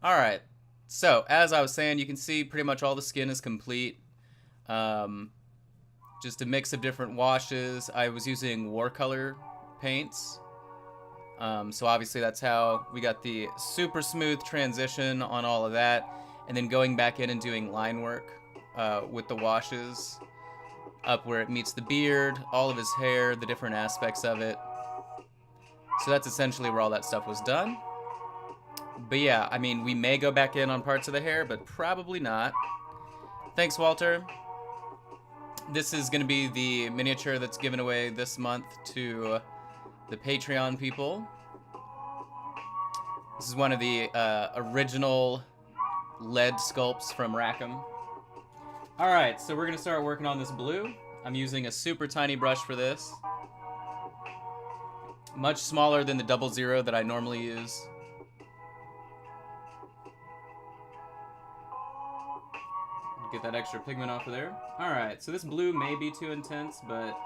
Alright, so as I was saying, you can see pretty much all the skin is complete. Um, just a mix of different washes. I was using watercolor paints. So obviously that's how we got the super smooth transition on all of that. And then going back in and doing line work with the washes up where it meets the beard, all of his hair, the different aspects of it. So that's essentially where all that stuff was done. But yeah, I mean, we may go back in on parts of the hair, but probably not. Thanks, Walter. This is going to be the miniature that's given away this month to the Patreon people. This is one of the original lead sculpts from Rackham. Alright, so we're going to start working on this blue. I'm using a super tiny brush for this. Much smaller than the 00 that I normally use. Get that extra pigment off of there. Alright, so this blue may be too intense, but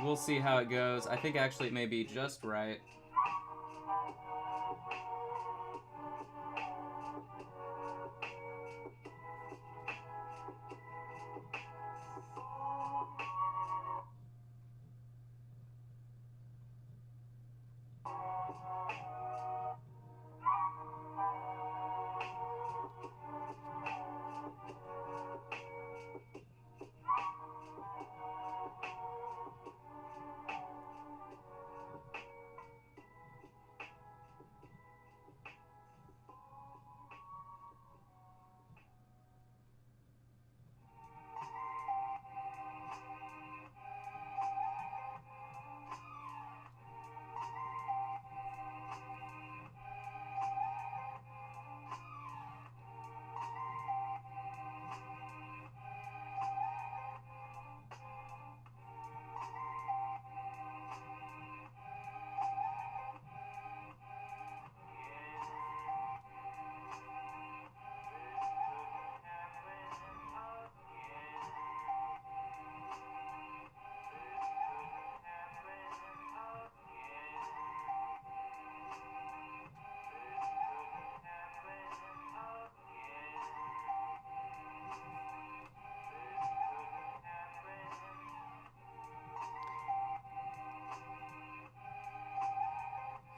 we'll see how it goes. I think actually it may be just right.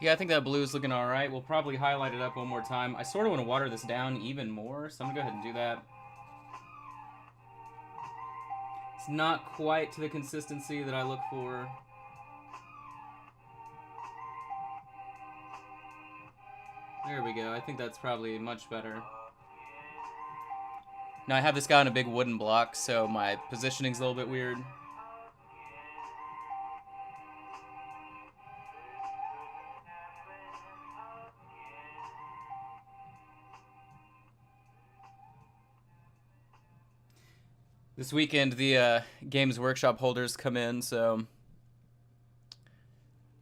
Yeah, I think that blue is looking alright. We'll probably highlight it up one more time. I sort of want to water this down even more, so I'm going to go ahead and do that. It's not quite to the consistency that I look for. There we go. I think that's probably much better. Now I have this guy on a big wooden block, so my positioning's a little bit weird. This weekend, the Games Workshop holders come in, so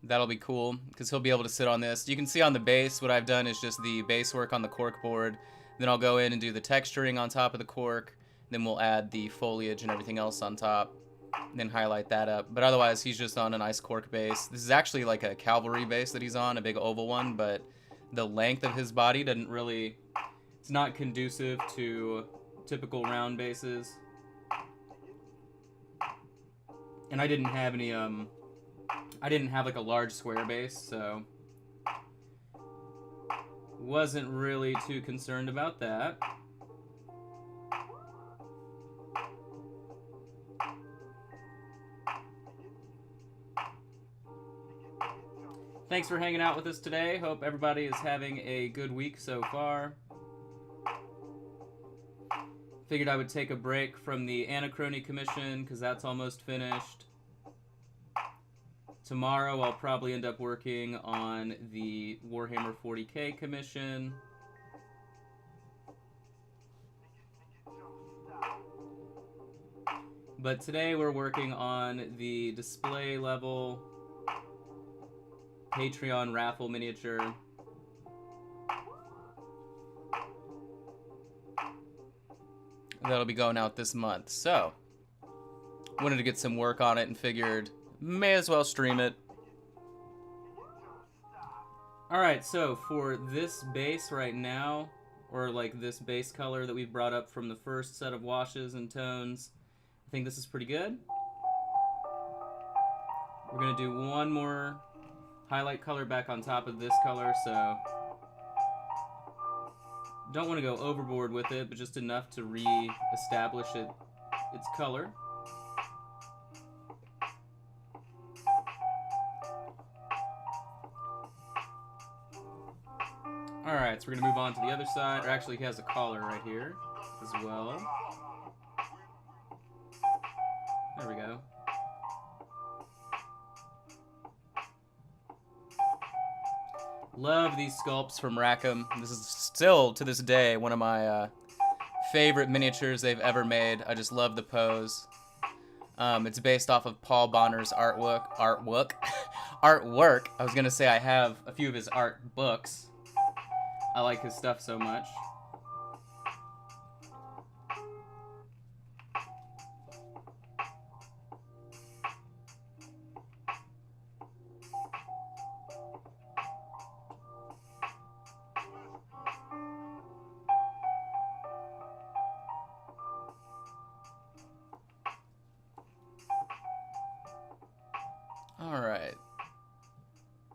that'll be cool, because he'll be able to sit on this. You can see on the base, what I've done is just the base work on the cork board. Then I'll go in and do the texturing on top of the cork. Then we'll add the foliage and everything else on top. And then highlight that up. But otherwise, he's just on a nice cork base. This is actually like a cavalry base that he's on, a big oval one, but the length of his body doesn't really... It's not conducive to typical round bases. And I didn't have any, I didn't have like a large square base, so wasn't really too concerned about that. Thanks for hanging out with us today. Hope everybody is having a good week so far. Figured I would take a break from the Anachrony commission because that's almost finished. Tomorrow I'll probably end up working on the Warhammer 40k commission. But today we're working on the display level Patreon Raffle miniature. That'll be going out this month. So, wanted to get some work on it and figured may as well stream it. Alright, so for this base right now, or like this base color that we've brought up from the first set of washes and tones, I think this is pretty good. We're going to do one more highlight color back on top of this color, so don't want to go overboard with it, but just enough to re-establish its color. Alright, so we're going to move on to the other side. Or actually, he has a collar right here as well. There we go. Love these sculpts from Rackham. This is still, to this day, one of my favorite miniatures they've ever made. I just love the pose. It's based off of Paul Bonner's artwork. I was going to say I have a few of his art books. I like his stuff so much. Alright.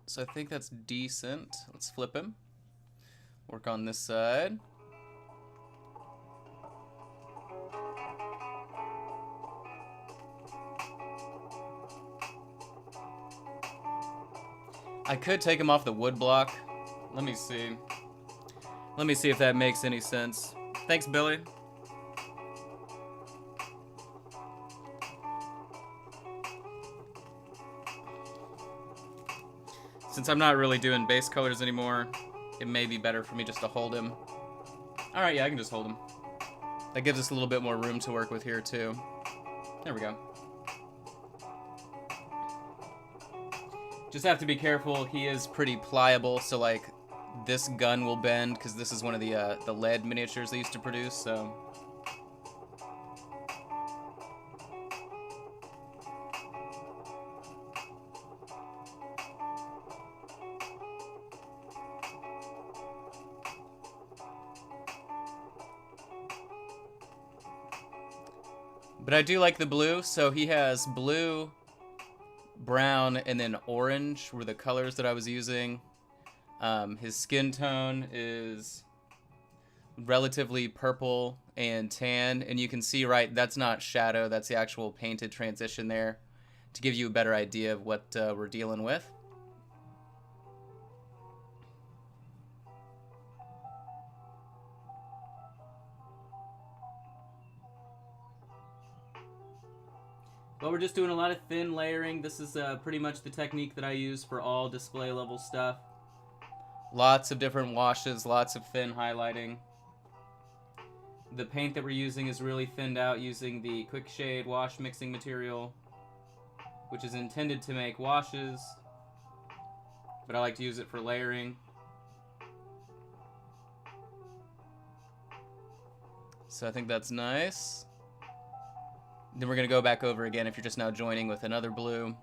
So I think that's decent. Let's flip him. Work on this side. I could take him off the wood block. Let me see. Let me see if that makes any sense. Thanks, Billy. Since I'm not really doing base colors anymore, it may be better for me just to hold him. Alright, yeah, I can just hold him. That gives us a little bit more room to work with here, too. There we go. Just have to be careful. He is pretty pliable, so, like, this gun will bend, because this is one of the lead miniatures they used to produce, so... But I do like the blue, so he has blue, brown, and then orange were the colors that I was using. His skin tone is relatively purple and tan, and you can see, right, that's not shadow, that's the actual painted transition there, to give you a better idea of what we're dealing with. But we're just doing a lot of thin layering. This is pretty much the technique that I use for all display level stuff. Lots of different washes, lots of thin highlighting. The paint that we're using is really thinned out using the quick shade wash mixing material, which is intended to make washes, but I like to use it for layering. So I think that's nice. Then we're going to go back over again if you're just now joining with another blue.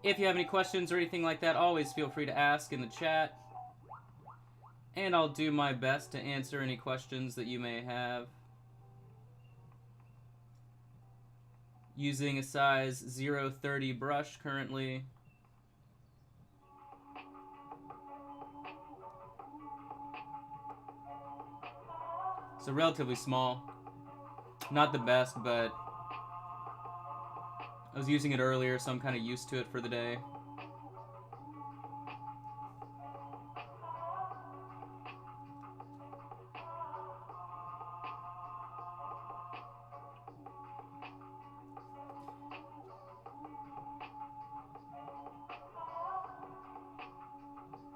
If you have any questions or anything like that, always feel free to ask in the chat. And I'll do my best to answer any questions that you may have. Using a size 030 brush currently. So relatively small. Not the best, but I was using it earlier, so I'm kind of used to it for the day.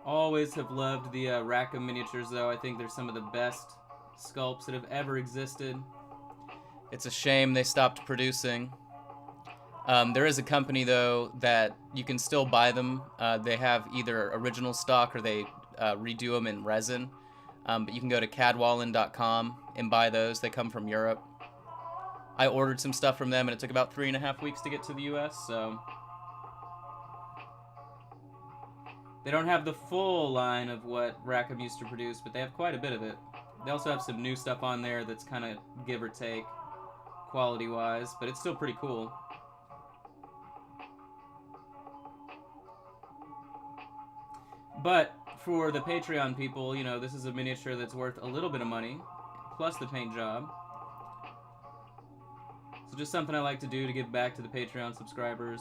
Always have loved the Rackham miniatures, though. I think they're some of the best sculpts that have ever existed. It's a shame they stopped producing. There is a company, though, that you can still buy them. They have either original stock or they redo them in resin. But you can go to cadwallin.com and buy those. They come from Europe. I ordered some stuff from them, and it took about 3.5 weeks to get to the U.S., so... They don't have the full line of what Rackham used to produce, but they have quite a bit of it. They also have some new stuff on there that's kind of give or take, quality-wise, but it's still pretty cool. But for the Patreon people, you know, this is a miniature that's worth a little bit of money, plus the paint job. So just something I like to do to give back to the Patreon subscribers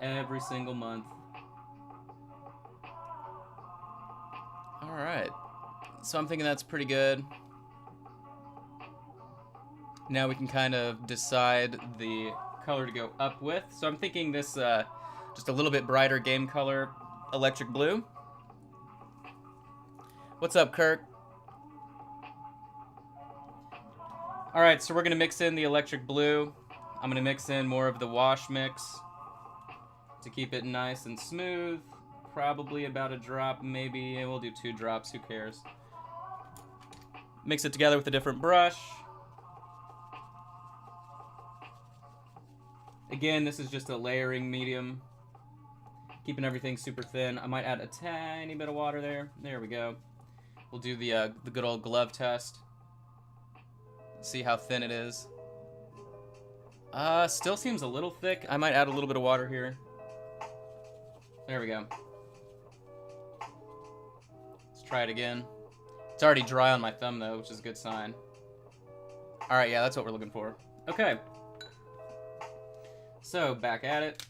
every single month. Alright, so I'm thinking that's pretty good. Now we can kind of decide the color to go up with. So I'm thinking this just a little bit brighter game color, electric blue. What's up, Kirk? Alright, so we're going to mix in the electric blue. I'm going to mix in more of the wash mix to keep it nice and smooth. Probably about a drop, maybe. We'll do 2 drops, who cares? Mix it together with a different brush. Again, this is just a layering medium. Keeping everything super thin. I might add a tiny bit of water there. There we go. We'll do the good old glove test. See how thin it is. Still seems a little thick. I might add a little bit of water here. There we go. Let's try it again. It's already dry on my thumb though, which is a good sign. Alright, yeah, that's what we're looking for. Okay. So, back at it.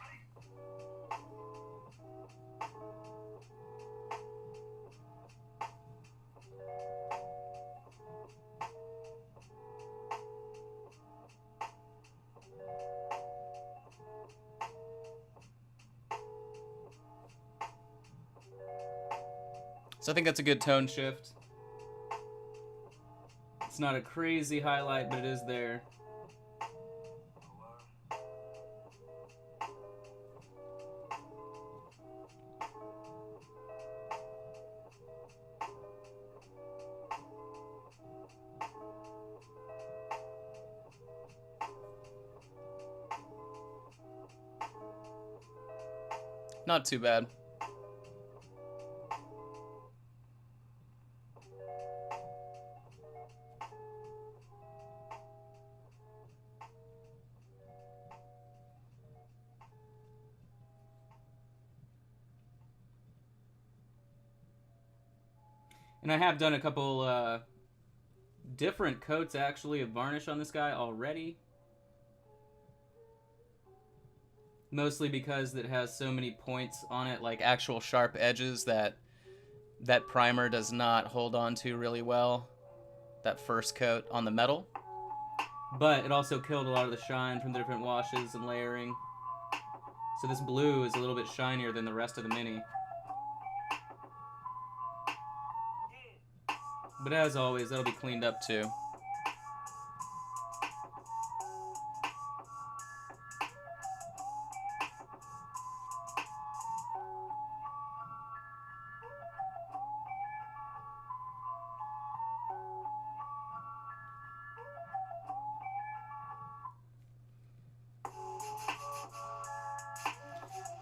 So I think that's a good tone shift. It's not a crazy highlight, but it is there. Not too bad. And I have done a couple different coats actually of varnish on this guy already. Mostly because it has so many points on it, like actual sharp edges that primer does not hold on to really well, that first coat on the metal. But it also killed a lot of the shine from the different washes and layering. So this blue is a little bit shinier than the rest of the mini. But as always, that'll be cleaned up too.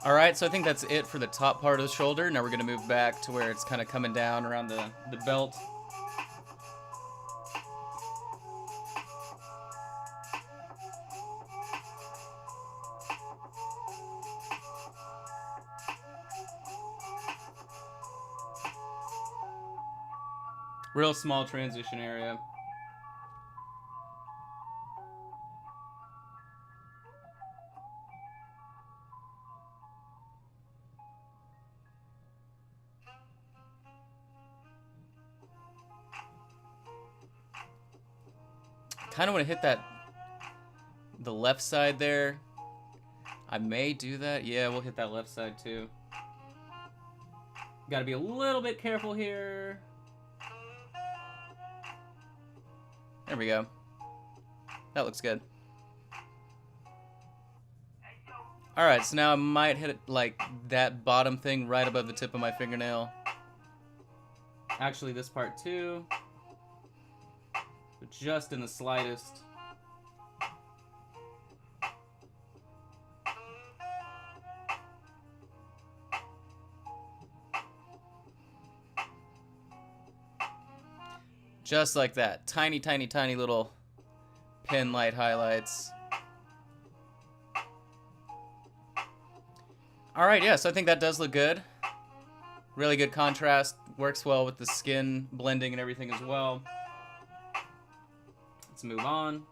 Alright, so I think that's it for the top part of the shoulder. Now we're going to move back to where it's kind of coming down around the belt. Real small transition area. Kind of want to hit the left side there. I may do that. Yeah, we'll hit that left side too. Got to be a little bit careful here. There we go. That looks good. Alright, so now I might hit it like that bottom thing right above the tip of my fingernail. Actually, this part too. But just in the slightest. Just like that. Tiny, tiny, tiny little pin light highlights. Alright, yeah, so I think that does look good. Really good contrast. Works well with the skin blending and everything as well. Let's move on.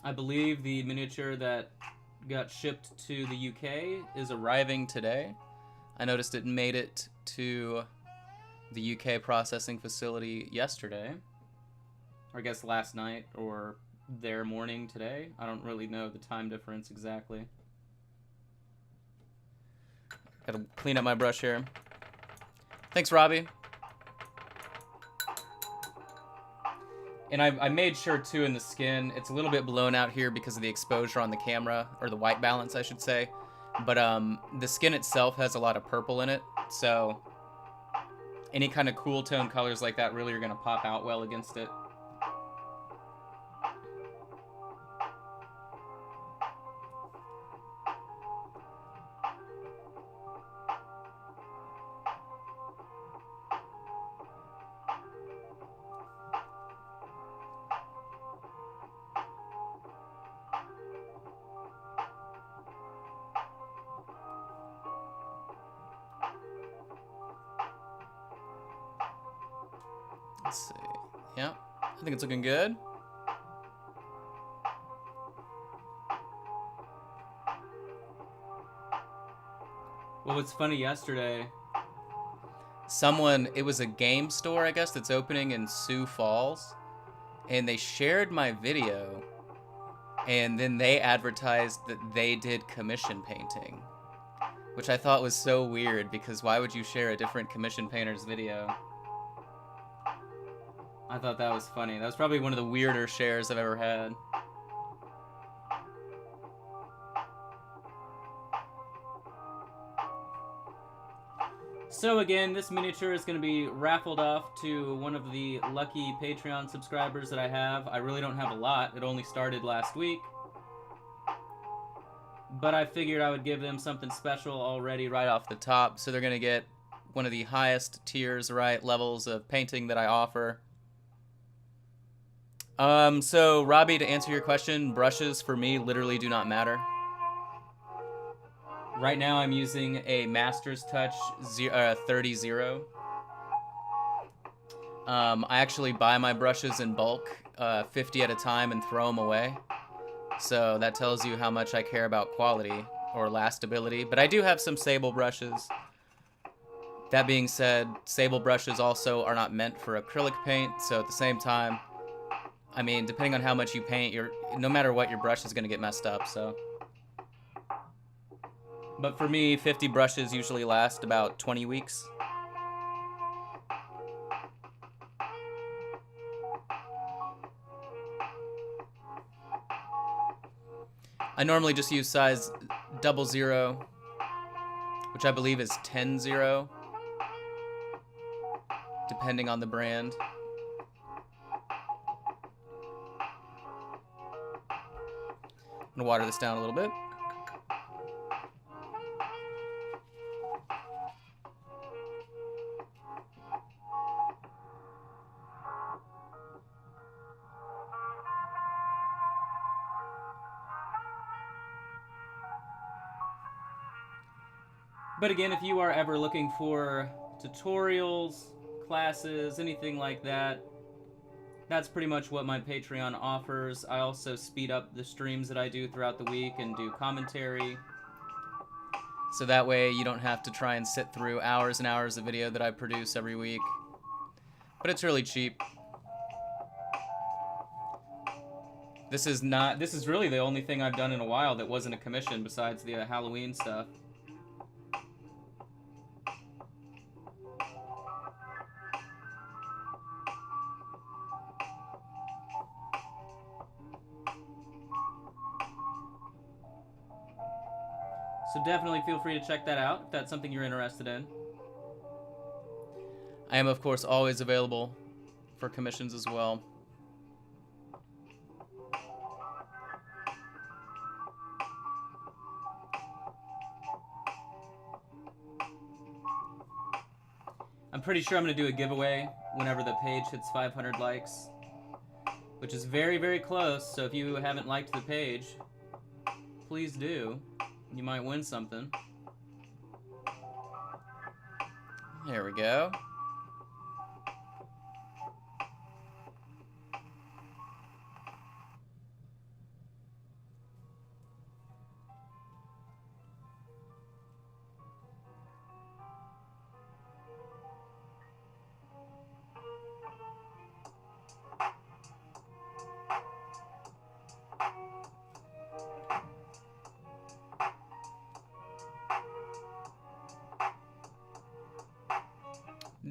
I believe the miniature that got shipped to the UK is arriving today. I noticed it made it to the UK processing facility yesterday, or I guess last night, or their morning today. I don't really know the time difference exactly. Gotta clean up my brush here. Thanks, Robbie. And I made sure, too, in the skin, it's a little bit blown out here because of the exposure on the camera, or the white balance, I should say. But the skin itself has a lot of purple in it, so any kind of cool tone colors like that really are going to pop out well against it. Let's see. Yeah, I think it's looking good. Well, what's funny, yesterday, it was a game store, I guess, that's opening in Sioux Falls, and they shared my video, and then they advertised that they did commission painting, which I thought was so weird, because why would you share a different commission painter's video? I thought that was funny. That was probably one of the weirder shares I've ever had. So again, this miniature is going to be raffled off to one of the lucky Patreon subscribers that I have. I really don't have a lot. It only started last week. But I figured I would give them something special already right off the top. So they're going to get one of the highest tiers, right, levels of painting that I offer. So Robbie, to answer your question, brushes for me literally do not matter. Right now I'm using a Master's Touch 30-0. I actually buy my brushes in bulk, 50 at a time, and throw them away. So that tells you how much I care about quality or lastability. But I do have some sable brushes. That being said, sable brushes also are not meant for acrylic paint, so at the same time, I mean, depending on how much you paint, no matter what, your brush is going to get messed up, so. But for me, 50 brushes usually last about 20 weeks. I normally just use size 00, which I believe is 10-0, depending on the brand. I'm gonna water this down a little bit. But again, if you are ever looking for tutorials, classes, anything like that, that's pretty much what my Patreon offers. I also speed up the streams that I do throughout the week and do commentary. So that way you don't have to try and sit through hours and hours of video that I produce every week. But it's really cheap. This is really the only thing I've done in a while that wasn't a commission besides the Halloween stuff. So definitely feel free to check that out if that's something you're interested in. I am, of course, always available for commissions as well. I'm pretty sure I'm going to do a giveaway whenever the page hits 500 likes, which is very, very close. So if you haven't liked the page, please do. You might win something. There we go.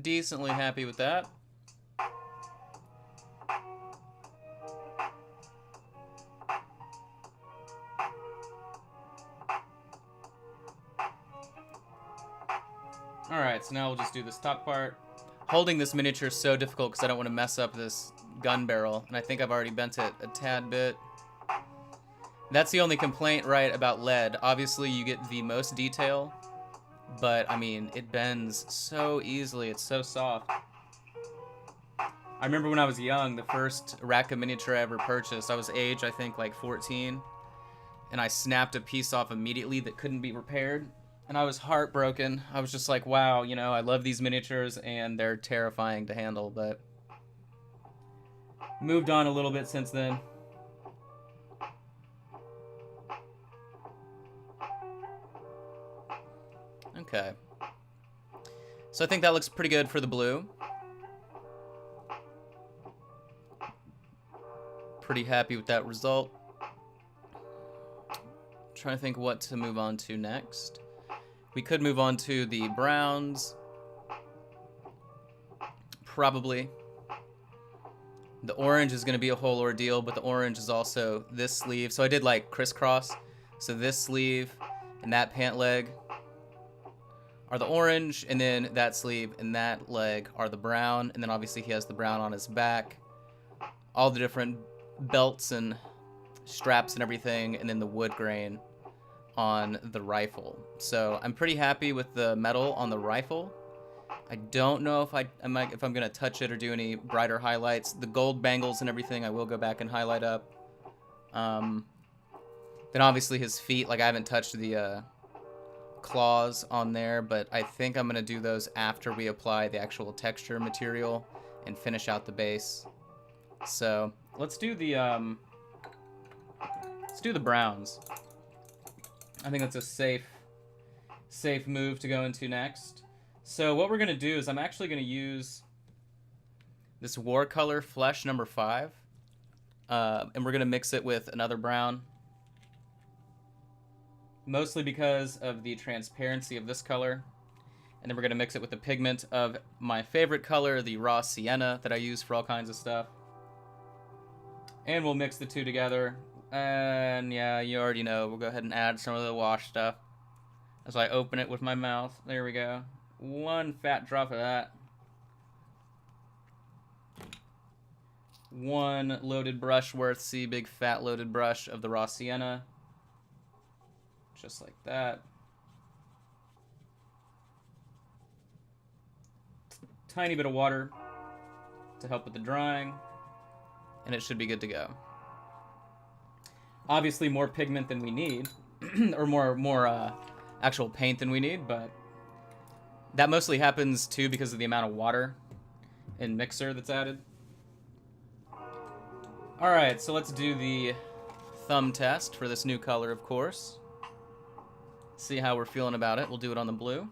Decently happy with that. Alright, so now we'll just do this top part. Holding this miniature is so difficult because I don't want to mess up this gun barrel, and I think I've already bent it a tad bit. That's the only complaint, right, about lead. Obviously, you get the most detail, but, I mean, it bends so easily. It's so soft. I remember when I was young, the first rack of miniature I ever purchased, I was age, I think, like 14, and I snapped a piece off immediately that couldn't be repaired, and I was heartbroken. I was just like, wow, you know, I love these miniatures, and they're terrifying to handle, but moved on a little bit since then. Okay. So I think that looks pretty good for the blue. Pretty happy with that result. Trying to think what to move on to next. We could move on to the browns. Probably. The orange is going to be a whole ordeal, but the orange is also this sleeve. So I did like crisscross. So this sleeve and that pant leg are the orange, and then that sleeve and that leg are the brown, and then obviously he has the brown on his back. All the different belts and straps and everything, and then the wood grain on the rifle. So I'm pretty happy with the metal on the rifle. I don't know if I'm gonna touch it or do any brighter highlights. The gold bangles and everything I will go back and highlight up. Then obviously his feet, like I haven't touched the claws on there, but I think I'm gonna do those after we apply the actual texture material and finish out the base. So let's do the browns. I think that's a safe move to go into next. So what we're gonna do is I'm actually gonna use this Warcolor Flesh number 5, and we're gonna mix it with another brown. Mostly because of the transparency of this color. And then we're going to mix it with the pigment of my favorite color, the raw sienna that I use for all kinds of stuff. And we'll mix the two together. And yeah, you already know. We'll go ahead and add some of the wash stuff as I open it with my mouth. There we go. One fat drop of that. One loaded brush worth. See, big fat loaded brush of the raw sienna. Just like that. Tiny bit of water to help with the drying, and it should be good to go. Obviously more pigment than we need, or more actual paint than we need, but that mostly happens too because of the amount of water and mixer that's added. Alright, so let's do the thumb test for this new color, of course. See how we're feeling about it. We'll do it on the blue.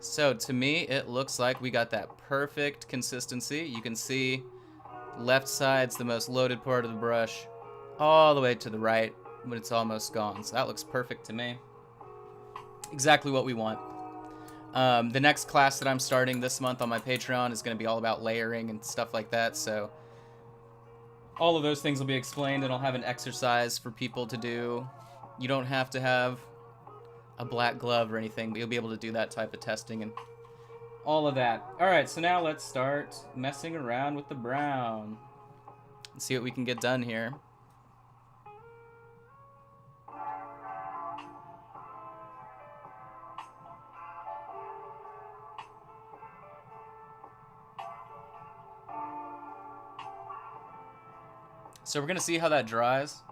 So to me, it looks like we got that perfect consistency. You can see left side's the most loaded part of the brush, all the way to the right when it's almost gone. So that looks perfect to me. Exactly what we want. The next class that I'm starting this month on my Patreon is going to be all about layering and stuff like that. So all of those things will be explained, and I'll have an exercise for people to do. You don't have to have a black glove or anything, but you'll be able to do that type of testing and all of that. Alright, so now let's start messing around with the brown and see what we can get done here. So we're gonna see how that dries.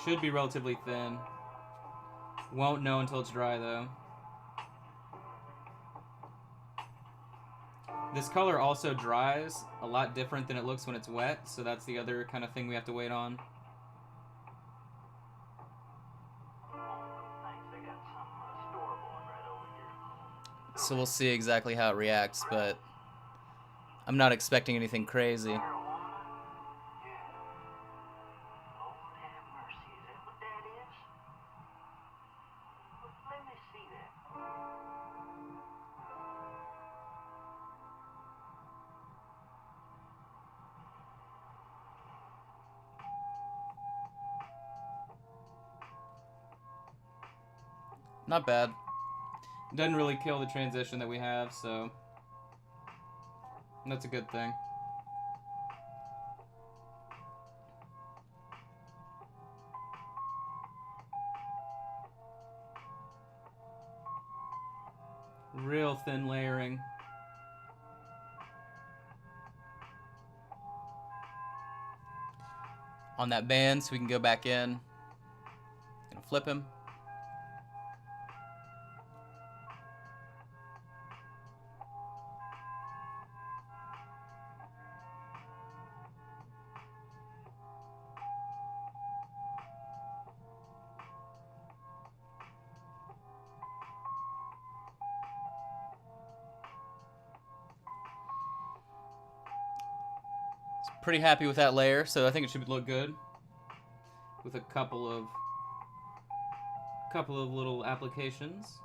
Should be relatively thin. Won't know until it's dry though. This color also dries a lot different than it looks when it's wet, so that's the other kind of thing we have to wait on. So we'll see exactly how it reacts, but I'm not expecting anything crazy. Not bad. Doesn't really kill the transition that we have, so that's a good thing. Real thin layering. On that band, so we can go back in. Gonna flip him. Pretty happy with that layer, so I think it should look good. With a couple of little applications.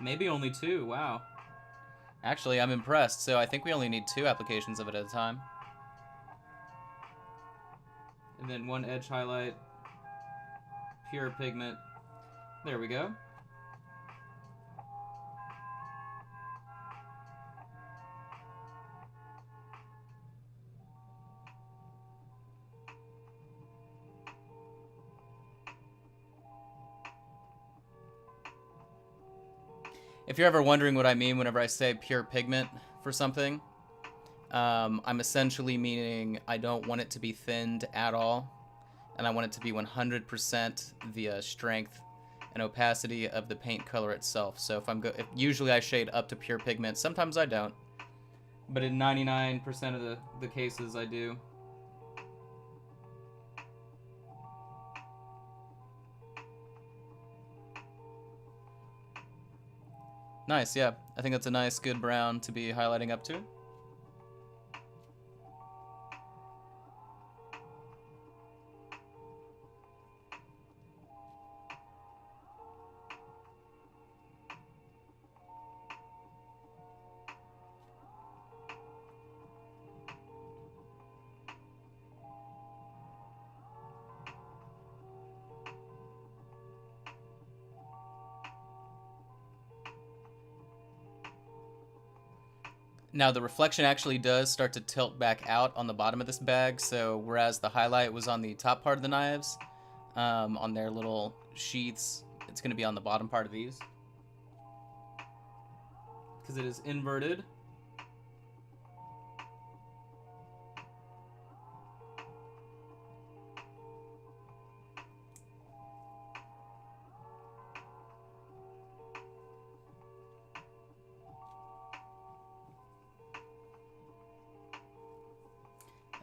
Maybe only 2, wow. Actually, I'm impressed, so I think we only need 2 applications of it at a time. And then 1 edge highlight, pure pigment. There we go. If you're ever wondering what I mean whenever I say pure pigment for something, I'm essentially meaning I don't want it to be thinned at all, and I want it to be 100% the strength and opacity of the paint color itself. So if usually I shade up to pure pigment, sometimes I don't, but in 99% of the cases I do. Nice, yeah. I think that's a nice, good brown to be highlighting up to. Now the reflection actually does start to tilt back out on the bottom of this bag, so whereas the highlight was on the top part of the knives, on their little sheaths, it's going to be on the bottom part of these. Because it is inverted.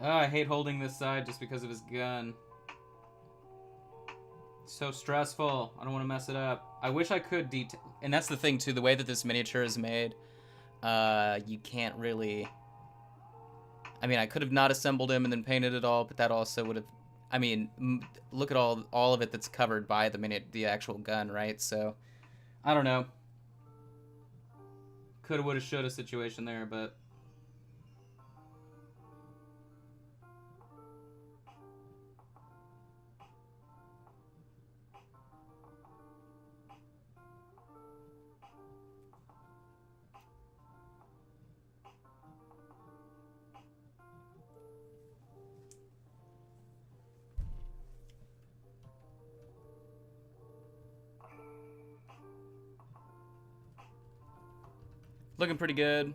Oh, I hate holding this side just because of his gun. So stressful. I don't want to mess it up. I wish I could detail. And that's the thing, too. The way that this miniature is made, you can't really... I mean, I could have not assembled him and then painted it all, but that also would have... I mean, look at all of it that's covered by the actual gun, right? So, I don't know. Coulda, woulda, shoulda situation there, but... Looking pretty good.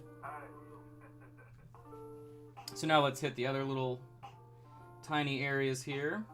So now let's hit the other little tiny areas here.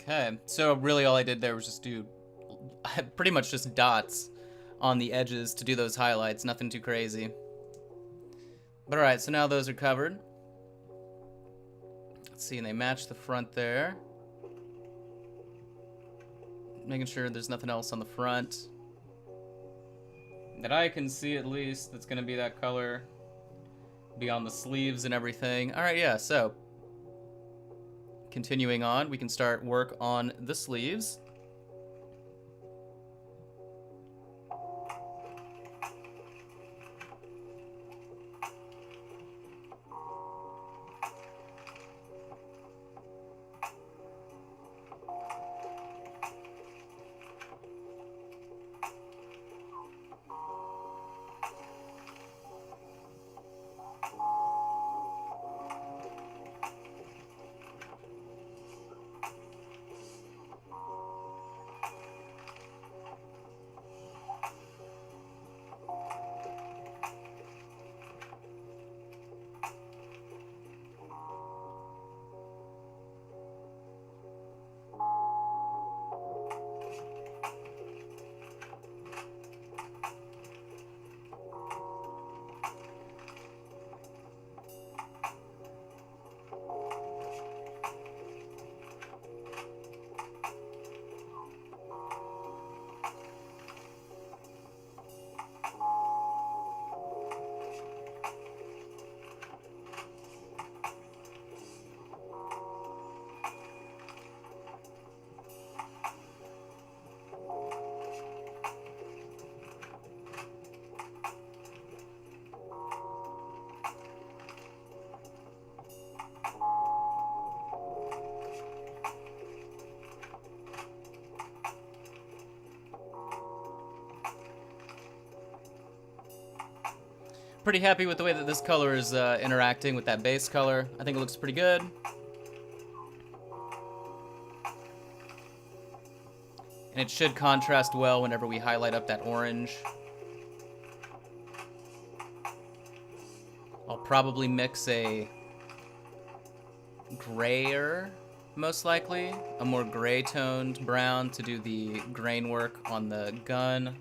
Okay, so really all I did there was just do pretty much just dots on the edges to do those highlights, nothing too crazy. But alright, so now those are covered. Let's see, and they match the front there. Making sure there's nothing else on the front that I can see, at least, that's going to be that color. Be on the sleeves and everything. Alright, yeah, so continuing on, we can start work on the sleeves. Pretty happy with the way that this color is interacting with that base color. I think it looks pretty good. And it should contrast well whenever we highlight up that orange. I'll probably mix a grayer, most likely, a more gray toned brown to do the grain work on the gun.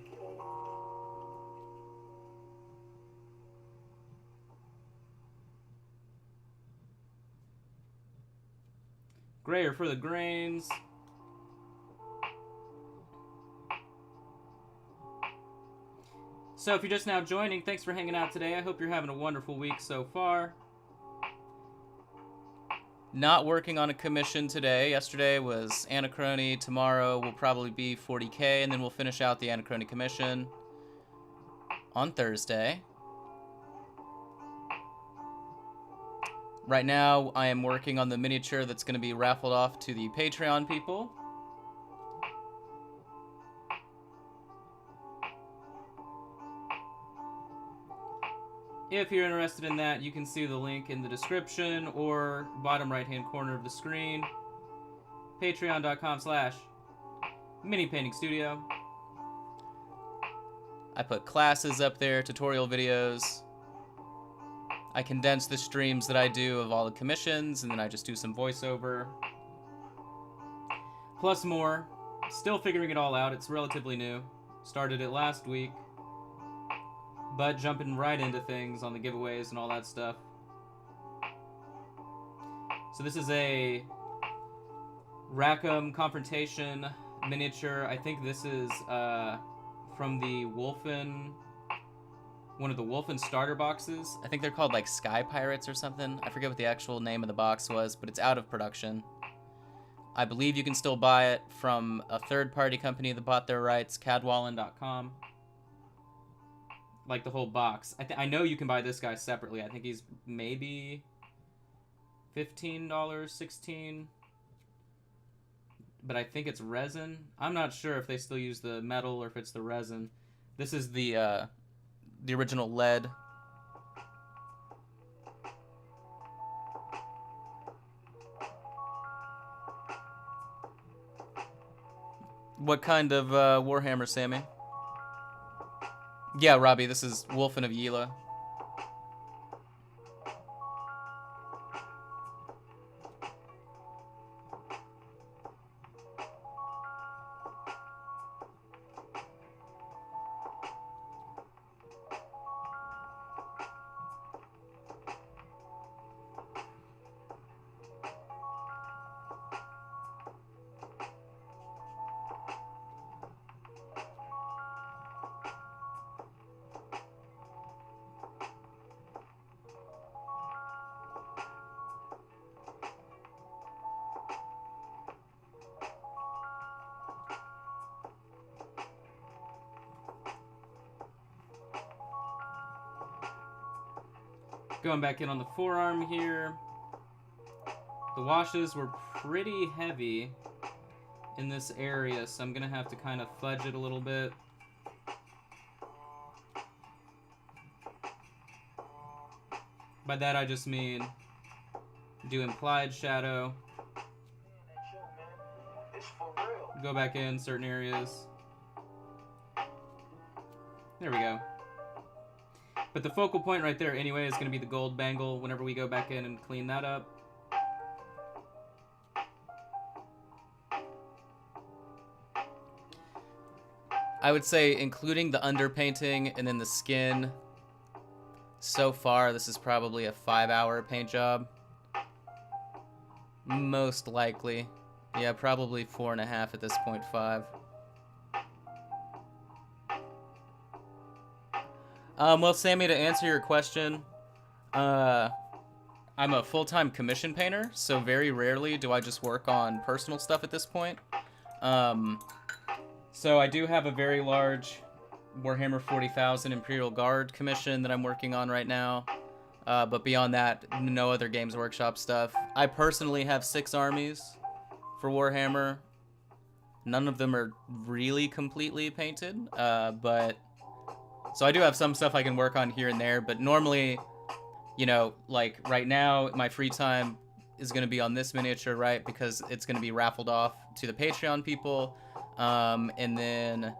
Grayer for the grains. So if you're just now joining, thanks for hanging out today. I hope you're having a wonderful week so far. Not working on a commission today. Yesterday was Anachrony. Tomorrow will probably be 40K, and then we'll finish out the Anachrony commission on Thursday. Right now, I am working on the miniature that's going to be raffled off to the Patreon people. If you're interested in that, you can see the link in the description or bottom right-hand corner of the screen. Patreon.com/minipaintingstudio. I put classes up there, tutorial videos. I condense the streams that I do of all the commissions, and then I just do some voiceover. Plus more. Still figuring it all out. It's relatively new. Started it last week. But jumping right into things on the giveaways and all that stuff. So this is a Rackham Confrontation miniature. I think this is from the Wolfen... one of the Wolfen starter boxes. I think they're called like Sky Pirates or something. I forget what the actual name of the box was, but it's out of production. I believe you can still buy it from a third-party company that bought their rights, cadwallin.com. Like the whole box. I know you can buy this guy separately. I think he's maybe $15, $16. But I think it's resin. I'm not sure if they still use the metal or if it's the resin. This is the original lead. What kind of Warhammer, Sammy? Yeah, Robbie, this is Wolfen of Yila. Going back in on the forearm here. The washes were pretty heavy in this area, so I'm going to have to kind of fudge it a little bit. By that I just mean do implied shadow. Go back in certain areas. There we go. But the focal point right there anyway is going to be the gold bangle whenever we go back in and clean that up. I would say including the underpainting and then the skin, so far this is probably a 5-hour paint job. Most likely. Yeah, probably 4.5 at this point, 5. Well, Sammy, to answer your question, I'm a full-time commission painter, so very rarely do I just work on personal stuff at this point. So I do have a very large Warhammer 40,000 Imperial Guard commission that I'm working on right now. But beyond that, no other Games Workshop stuff. I personally have 6 armies for Warhammer. None of them are really completely painted, but... So I do have some stuff I can work on here and there, but normally, you know, like right now, my free time is going to be on this miniature, right? Because it's going to be raffled off to the Patreon people. And then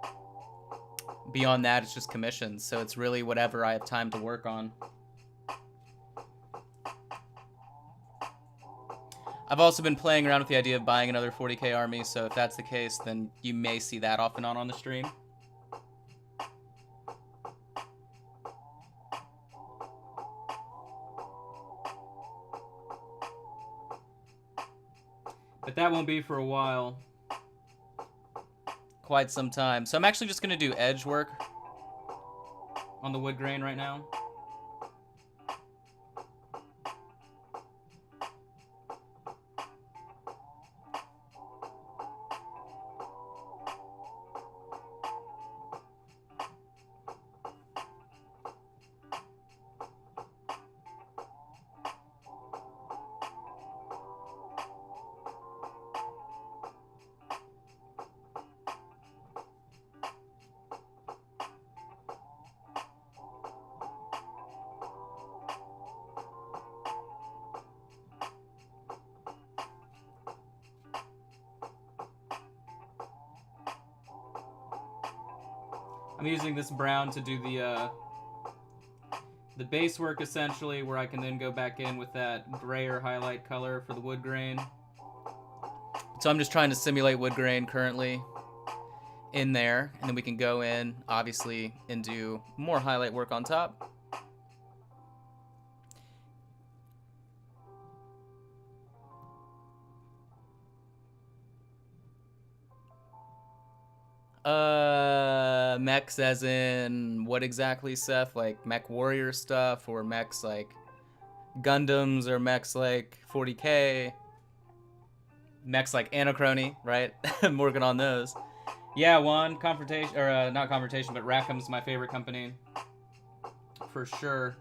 beyond that, it's just commissions. So it's really whatever I have time to work on. I've also been playing around with the idea of buying another 40k army. So if that's the case, then you may see that off and on the stream. But that won't be for a while. Quite some time. So I'm actually just going to do edge work on the wood grain right now. I'm using this brown to do the base work essentially, where I can then go back in with that grayer highlight color for the wood grain. So I'm just trying to simulate wood grain currently in there, and then we can go in, obviously, and do more highlight work on top. Mechs as in what exactly, Seth? Like mech warrior stuff, or mechs like Gundams, or mechs like 40k? Mechs like Anachrony, right? I'm working on those. Yeah, one confrontation or not confrontation, but Rackham's my favorite company for sure.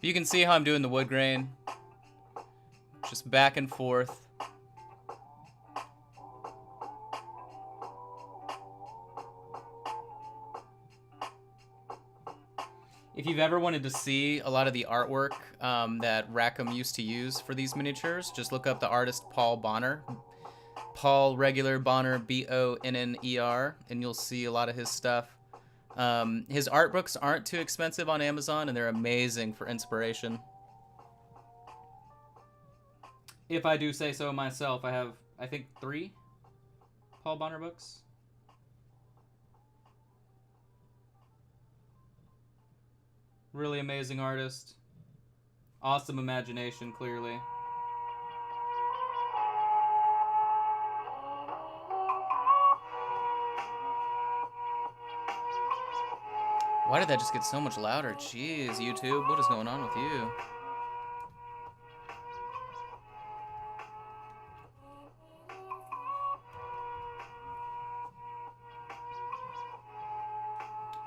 You can see how I'm doing the wood grain. Just back and forth. If you've ever wanted to see a lot of the artwork that Rackham used to use for these miniatures, just look up the artist Paul Bonner. Paul regular Bonner, Bonner, and you'll see a lot of his stuff. His art books aren't too expensive on Amazon, and they're amazing for inspiration. If I do say so myself, I have, I think, 3 Paul Bonner books. Really amazing artist. Awesome imagination, clearly. Why did that just get so much louder? Jeez, YouTube, what is going on with you?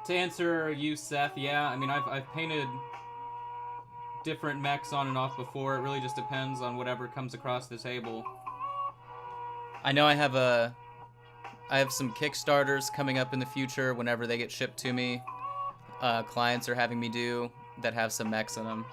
To answer you, Seth, yeah, I mean, I've painted different mechs on and off before. It really just depends on whatever comes across the table. I know I have some Kickstarters coming up in the future whenever they get shipped to me. Clients are having me do that have some mechs in them.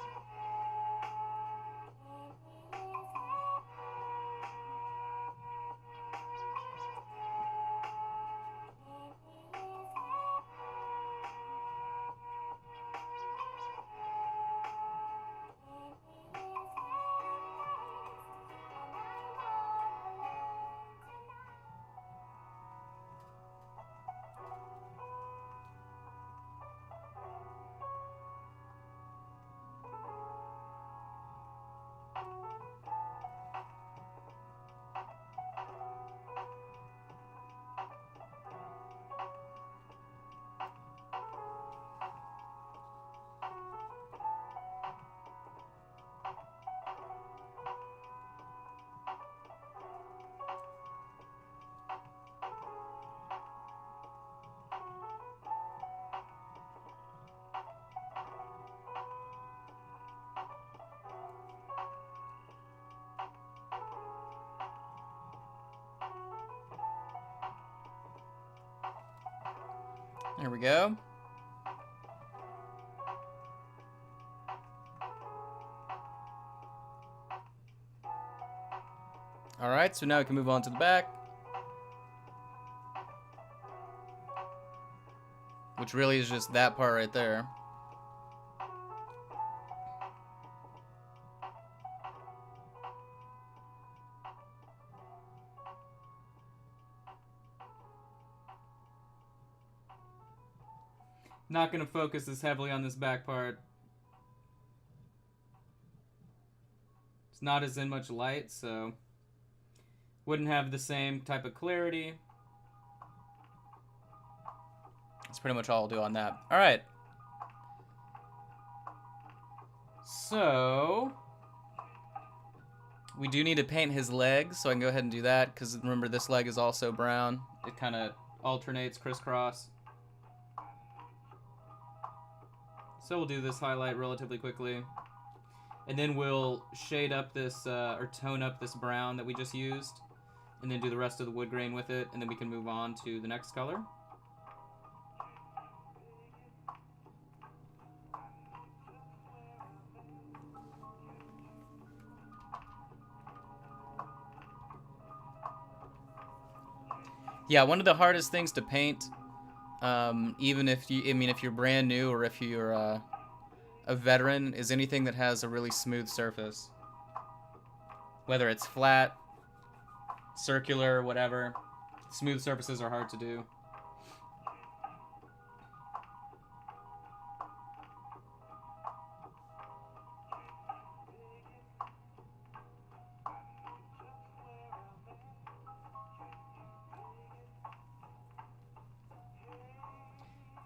There we go. Alright, so now we can move on to the back. Which really is just that part right there. Not going to focus as heavily on this back part. It's not as in much light, so wouldn't have the same type of clarity. That's pretty much all I'll do on that. All right. So we do need to paint his legs, so I can go ahead and do that, because remember this leg is also brown. It kind of alternates, crisscross. So we'll do this highlight relatively quickly. And then we'll shade up this, or tone up this brown that we just used. And then do the rest of the wood grain with it, and then we can move on to the next color. Yeah, one of the hardest things to paint, even if if you're brand new or if you're a veteran, is anything that has a really smooth surface. Whether it's flat, circular, whatever, smooth surfaces are hard to do.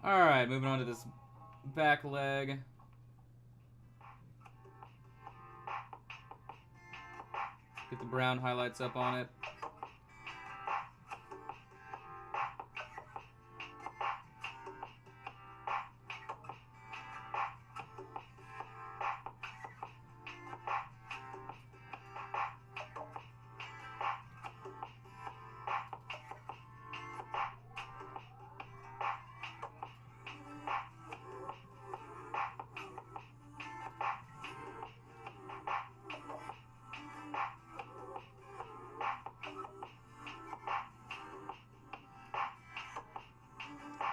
Alright, moving on to this back leg. Get the brown highlights up on it.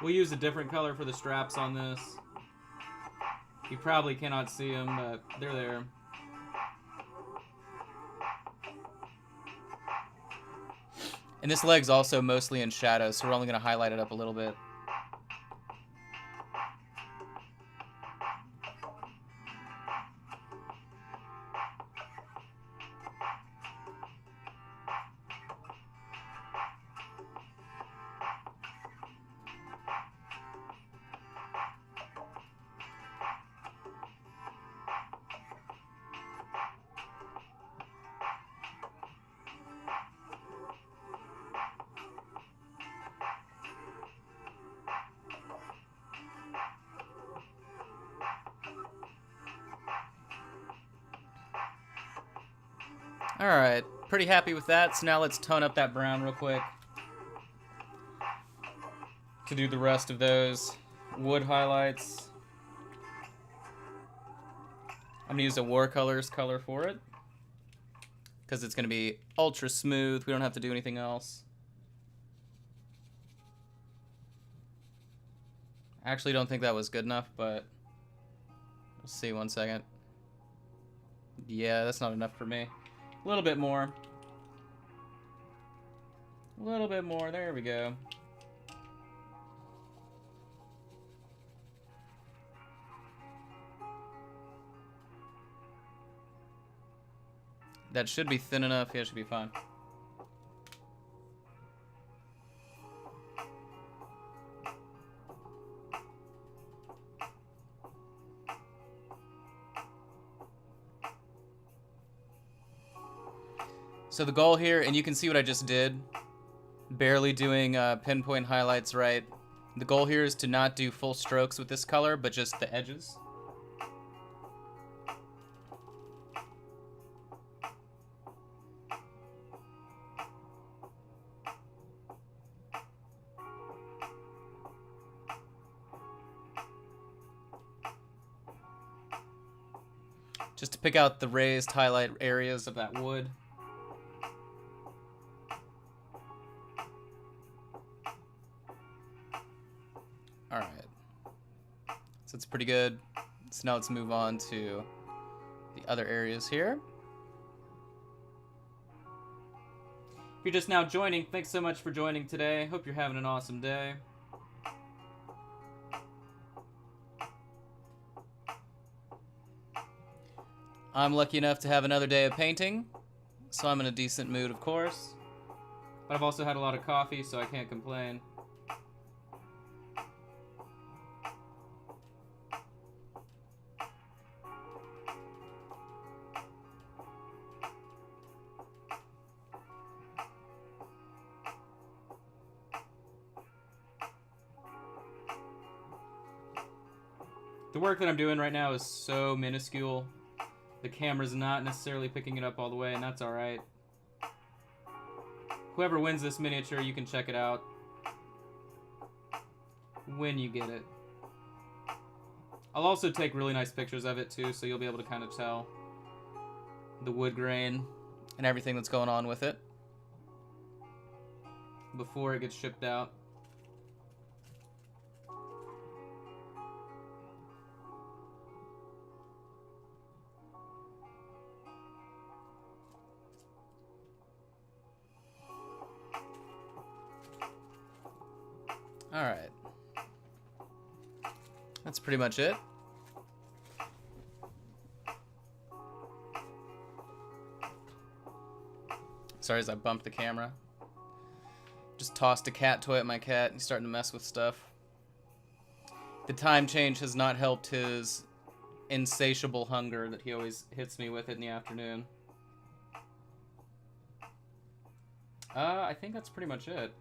We'll use a different color for the straps on this. You probably cannot see them, but they're there. And this leg's also mostly in shadow, so we're only going to highlight it up a little bit. Alright, pretty happy with that. So now let's tone up that brown real quick to do the rest of those wood highlights. I'm going to use a watercolors color for it because it's going to be ultra smooth. We don't have to do anything else. I actually don't think that was good enough, but we'll see. One second. Yeah, that's not enough for me. A little bit more. A little bit more. There we go. That should be thin enough. Yeah, it should be fine. So the goal here, and you can see what I just did, barely doing pinpoint highlights right. The goal here is to not do full strokes with this color, but just the edges. Just to pick out the raised highlight areas of that wood. Alright. So it's pretty good. So now let's move on to the other areas here. If you're just now joining, thanks so much for joining today. Hope you're having an awesome day. I'm lucky enough to have another day of painting, so I'm in a decent mood, of course. But I've also had a lot of coffee, so I can't complain. The work that I'm doing right now is so minuscule. The camera's not necessarily picking it up all the way, and that's alright. Whoever wins this miniature, you can check it out when you get it. I'll also take really nice pictures of it too, so you'll be able to kind of tell the wood grain and everything that's going on with it before it gets shipped out. Alright. That's pretty much it. Sorry as I bumped the camera. Just tossed a cat toy at my cat and he's starting to mess with stuff. The time change has not helped his insatiable hunger that he always hits me with in the afternoon. I think that's pretty much it.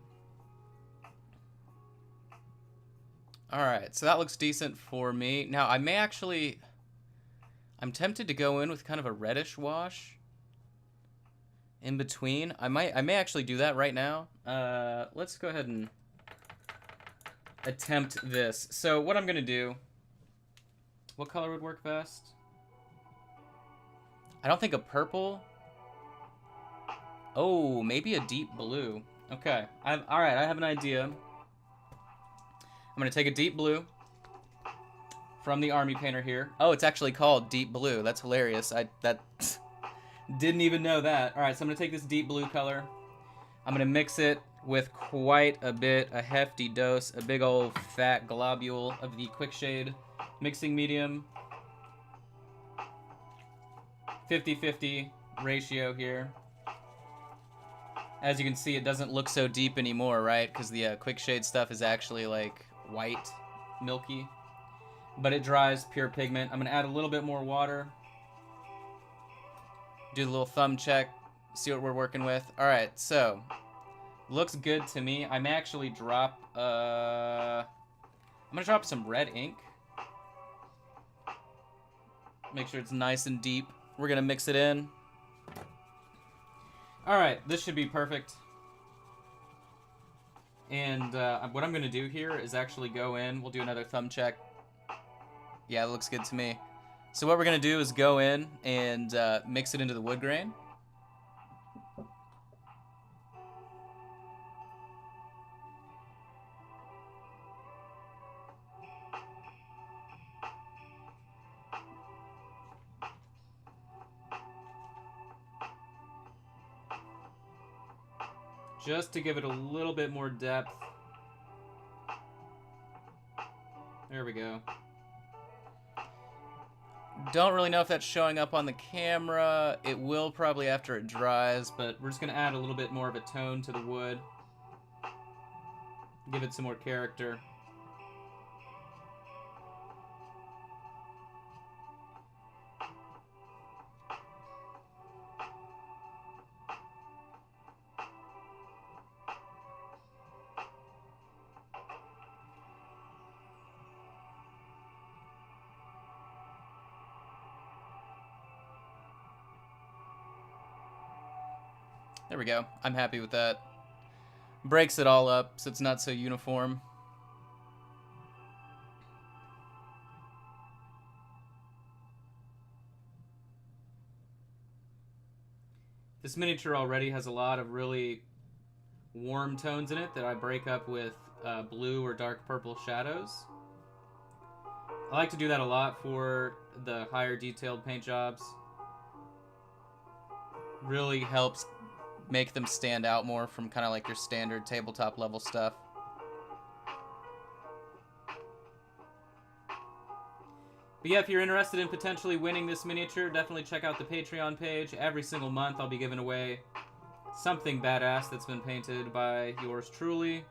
Alright, so that looks decent for me. Now, I may actually... I'm tempted to go in with kind of a reddish wash in between. I may actually do that right now. Let's go ahead and attempt this. So what I'm going to do... What color would work best? I don't think a purple... Oh, maybe a deep blue. Okay. Alright, I have an idea. I'm going to take a deep blue from the army painter here. Oh, it's actually called deep blue. That's hilarious. That didn't even know that. Alright, so I'm going to take this deep blue color. I'm going to mix it with quite a hefty dose, a big old fat globule of the Quick Shade mixing medium. 50-50 ratio here. As you can see, it doesn't look so deep anymore, right? Because the Quick Shade stuff is actually like white, milky. But it dries pure pigment. I'm going to add a little bit more water. Do the little thumb check. See what we're working with. Alright, so. Looks good to me. I may actually drop... I'm going to drop some red ink. Make sure it's nice and deep. We're going to mix it in. Alright, this should be perfect. And what I'm going to do here is actually go in. We'll do another thumb check. Yeah, it looks good to me. So what we're going to do is go in and mix it into the wood grain. Just to give it a little bit more depth. There we go. Don't really know if that's showing up on the camera. It will probably after it dries, but we're just going to add a little bit more of a tone to the wood. Give it some more character. There we go. I'm happy with that. Breaks it all up so it's not so uniform. This miniature already has a lot of really warm tones in it that I break up with blue or dark purple shadows. I like to do that a lot for the higher detailed paint jobs. Really helps make them stand out more from kind of like your standard tabletop level stuff. But yeah, if you're interested in potentially winning this miniature, definitely check out the Patreon page. Every single month I'll be giving away something badass that's been painted by yours truly.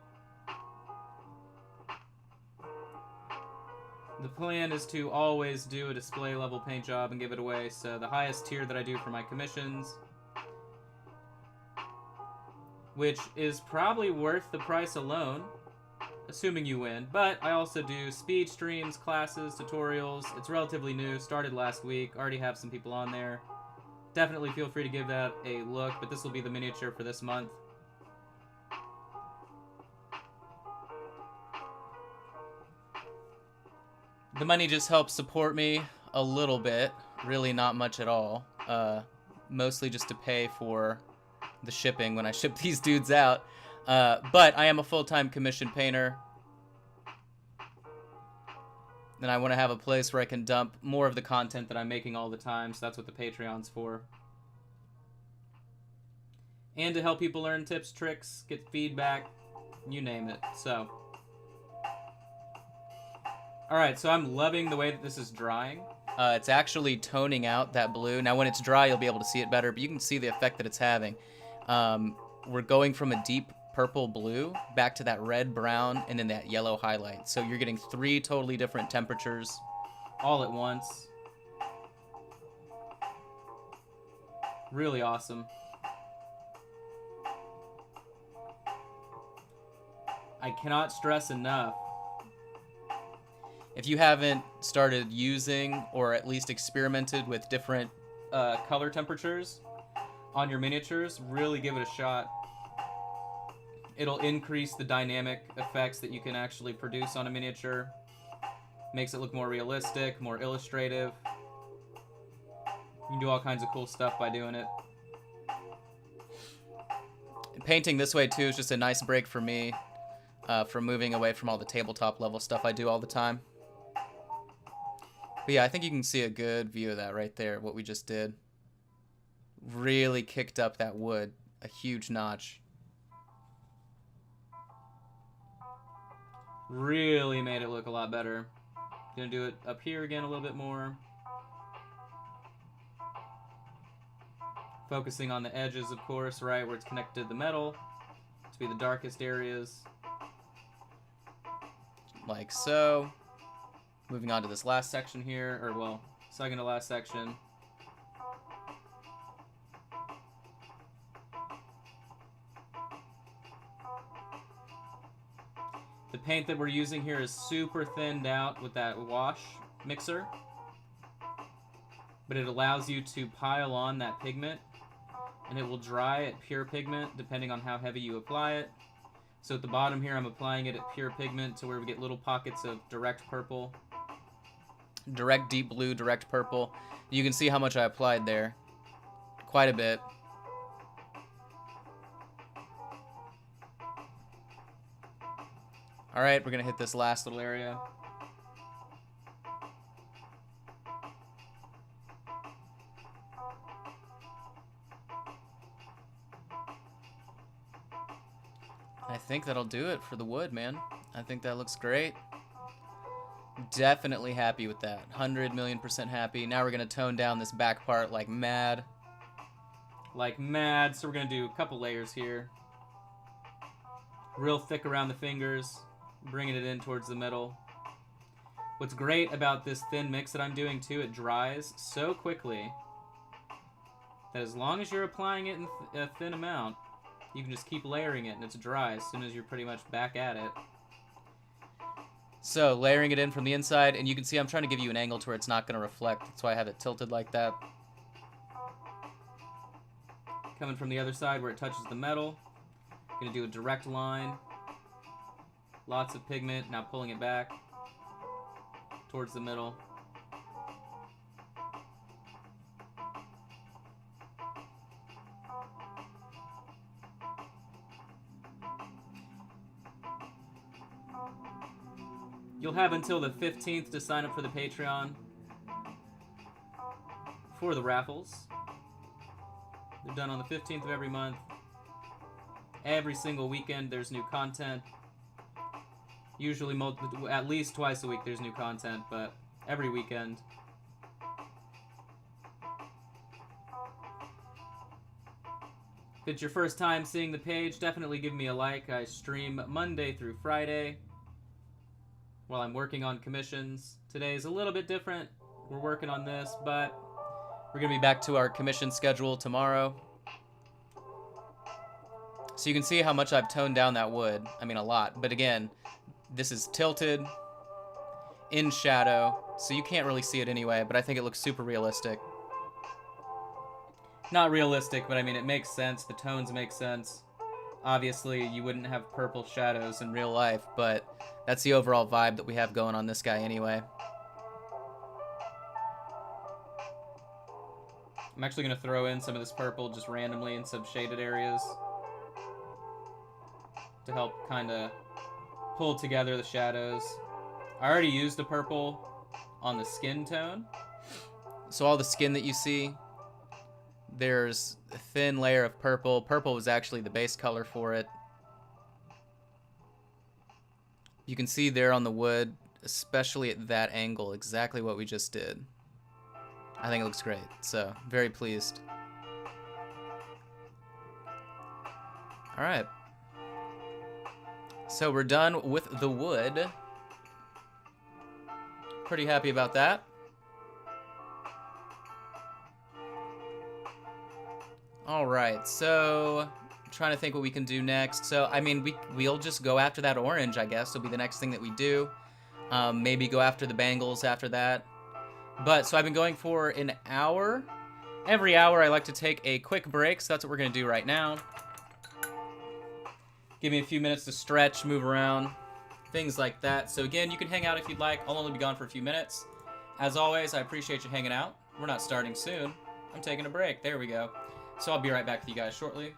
The plan is to always do a display level paint job and give it away, so the highest tier that I do for my commissions, which is probably worth the price alone, assuming you win. But I also do speed streams, classes, tutorials. It's relatively new, started last week, already have some people on there. Definitely feel free to give that a look, but this will be the miniature for this month. The money just helps support me a little bit, really not much at all. Mostly just to pay for the shipping when I ship these dudes out. But I am a full-time commission painter. And I want to have a place where I can dump more of the content that I'm making all the time, so that's what the Patreon's for. And to help people learn tips, tricks, get feedback, you name it. So, alright, so I'm loving the way that this is drying. It's actually toning out that blue. Now when it's dry, you'll be able to see it better, but you can see the effect that it's having. We're going from a deep purple blue back to that red brown and then that yellow highlight. So you're getting 3 totally different temperatures all at once. Really awesome. I cannot stress enough, if you haven't started using or at least experimented with different color temperatures on your miniatures, really give it a shot. It'll increase the dynamic effects that you can actually produce on a miniature. Makes it look more realistic, more illustrative. You can do all kinds of cool stuff by doing it. Painting this way too is just a nice break for me from moving away from all the tabletop level stuff I do all the time. But yeah, I think you can see a good view of that right there, what we just did. Really kicked up that wood a huge notch. Really made it look a lot better. Gonna do it up here again a little bit more. Focusing on the edges, of course, right where it's connected to the metal to be the darkest areas. Like so. Moving on to this last section here, or well, second to last section. The paint that we're using here is super thinned out with that wash mixer, but it allows you to pile on that pigment, and it will dry at pure pigment depending on how heavy you apply it. So at the bottom here, I'm applying it at pure pigment to where we get little pockets of direct purple. Direct deep blue, direct purple. You can see how much I applied there. Quite a bit. Alright, we're going to hit this last little area. I think that'll do it for the wood, man. I think that looks great. Definitely happy with that. 100,000,000% happy. Now we're going to tone down this back part like mad. Like mad. So we're going to do a couple layers here. Real thick around the fingers. Bringing it in towards the middle. What's great about this thin mix that I'm doing too, it dries so quickly that as long as you're applying it in a thin amount, you can just keep layering it and it's dry as soon as you're pretty much back at it. So, layering it in from the inside, and you can see I'm trying to give you an angle to where it's not going to reflect. That's why I have it tilted like that. Coming from the other side where it touches the metal. Going to do a direct line. Lots of pigment, now pulling it back towards the middle. You'll have until the 15th to sign up for the Patreon for the raffles. They're done on the 15th of every month. Every single weekend there's new content. Usually at least twice a week there's new content, but every weekend. If it's your first time seeing the page, definitely give me a like. I stream Monday through Friday while I'm working on commissions. Today's a little bit different. We're working on this, but we're going to be back to our commission schedule tomorrow. So you can see how much I've toned down that wood. I mean, a lot. But again, this is tilted, in shadow, so you can't really see it anyway, but I think it looks super realistic. Not realistic, but I mean, it makes sense. The tones make sense. Obviously, you wouldn't have purple shadows in real life, but that's the overall vibe that we have going on this guy anyway. I'm actually going to throw in some of this purple just randomly in some shaded areas to help kind of pull together the shadows. I already used a purple on the skin tone. So all the skin that you see, there's a thin layer of purple. Purple was actually the base color for it. You can see there on the wood, especially at that angle, exactly what we just did. I think it looks great, so very pleased. Alright. So we're done with the wood. Pretty happy about that. All right, so I'm trying to think what we can do next. So, I mean, we'll just go after that orange, I guess. It'll be the next thing that we do. Maybe go after the bangles after that. But, so I've been going for an hour. Every hour I like to take a quick break, so that's what we're going to do right now. Give me a few minutes to stretch, move around, things like that. So again, you can hang out if you'd like. I'll only be gone for a few minutes. As always, I appreciate you hanging out. We're not starting soon. I'm taking a break. There we go. So I'll be right back with you guys shortly.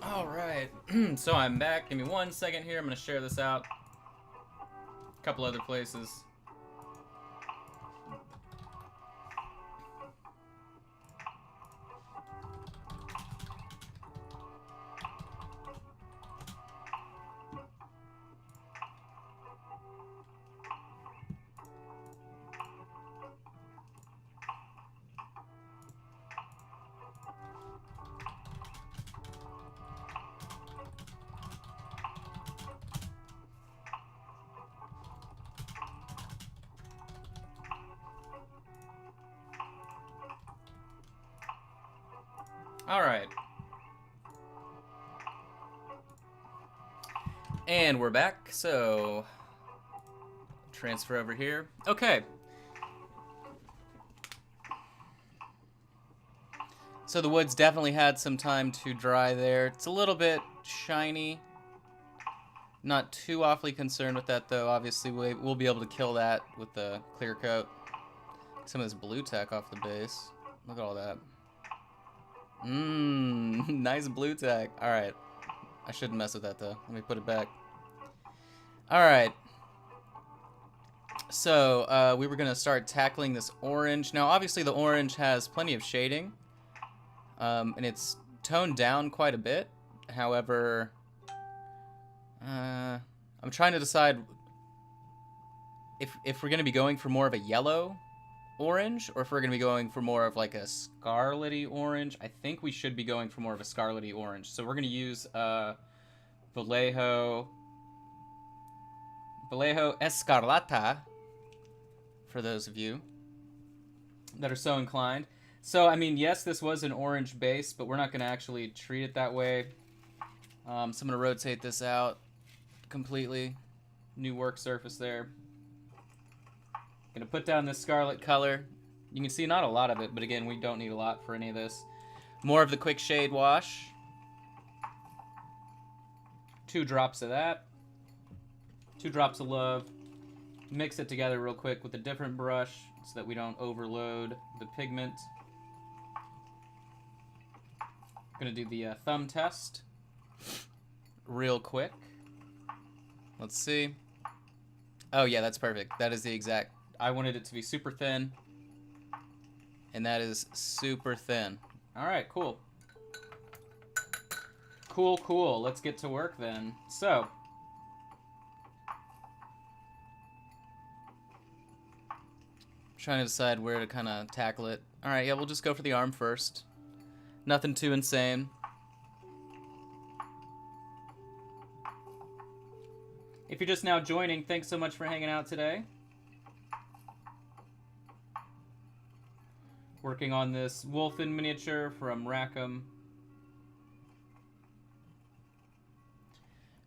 All right, so I'm back. Give me 1 second here. I'm going to share this out. A couple other places. All right. And we're back, so transfer over here. Okay. So the wood's definitely had some time to dry there. It's a little bit shiny. Not too awfully concerned with that, though. Obviously, we'll be able to kill that with the clear coat. Some of this blue tack off the base. Look at all that. Nice blue tack. All right. I shouldn't mess with that, though. Let me put it back. All right. So we were going to start tackling this orange. Now, obviously, the orange has plenty of shading. And it's toned down quite a bit. However, I'm trying to decide if we're going to be going for more of a yellow orange or if we're going to be going for more of like a scarlety orange. I think we should be going for more of a scarlety orange. So we're going to use Vallejo Escarlata for those of you that are so inclined. So, I mean, yes, this was an orange base, but we're not going to actually treat it that way. So I'm going to rotate this out completely. New work surface there. Going to put down this scarlet color. You can see not a lot of it, but again, we don't need a lot for any of this. More of the quick shade wash. 2 drops of that. 2 drops of love. Mix it together real quick with a different brush so that we don't overload the pigment. Gonna do the thumb test real quick. Let's see. Oh yeah, that's perfect. That is the exact. I wanted it to be super thin, and that is super thin. All right, cool. Cool. Let's get to work then. So, trying to decide where to kind of tackle it. All right, yeah, we'll just go for the arm first. Nothing too insane. If you're just now joining, thanks so much for hanging out today. Working on this Wolfen miniature from Rackham.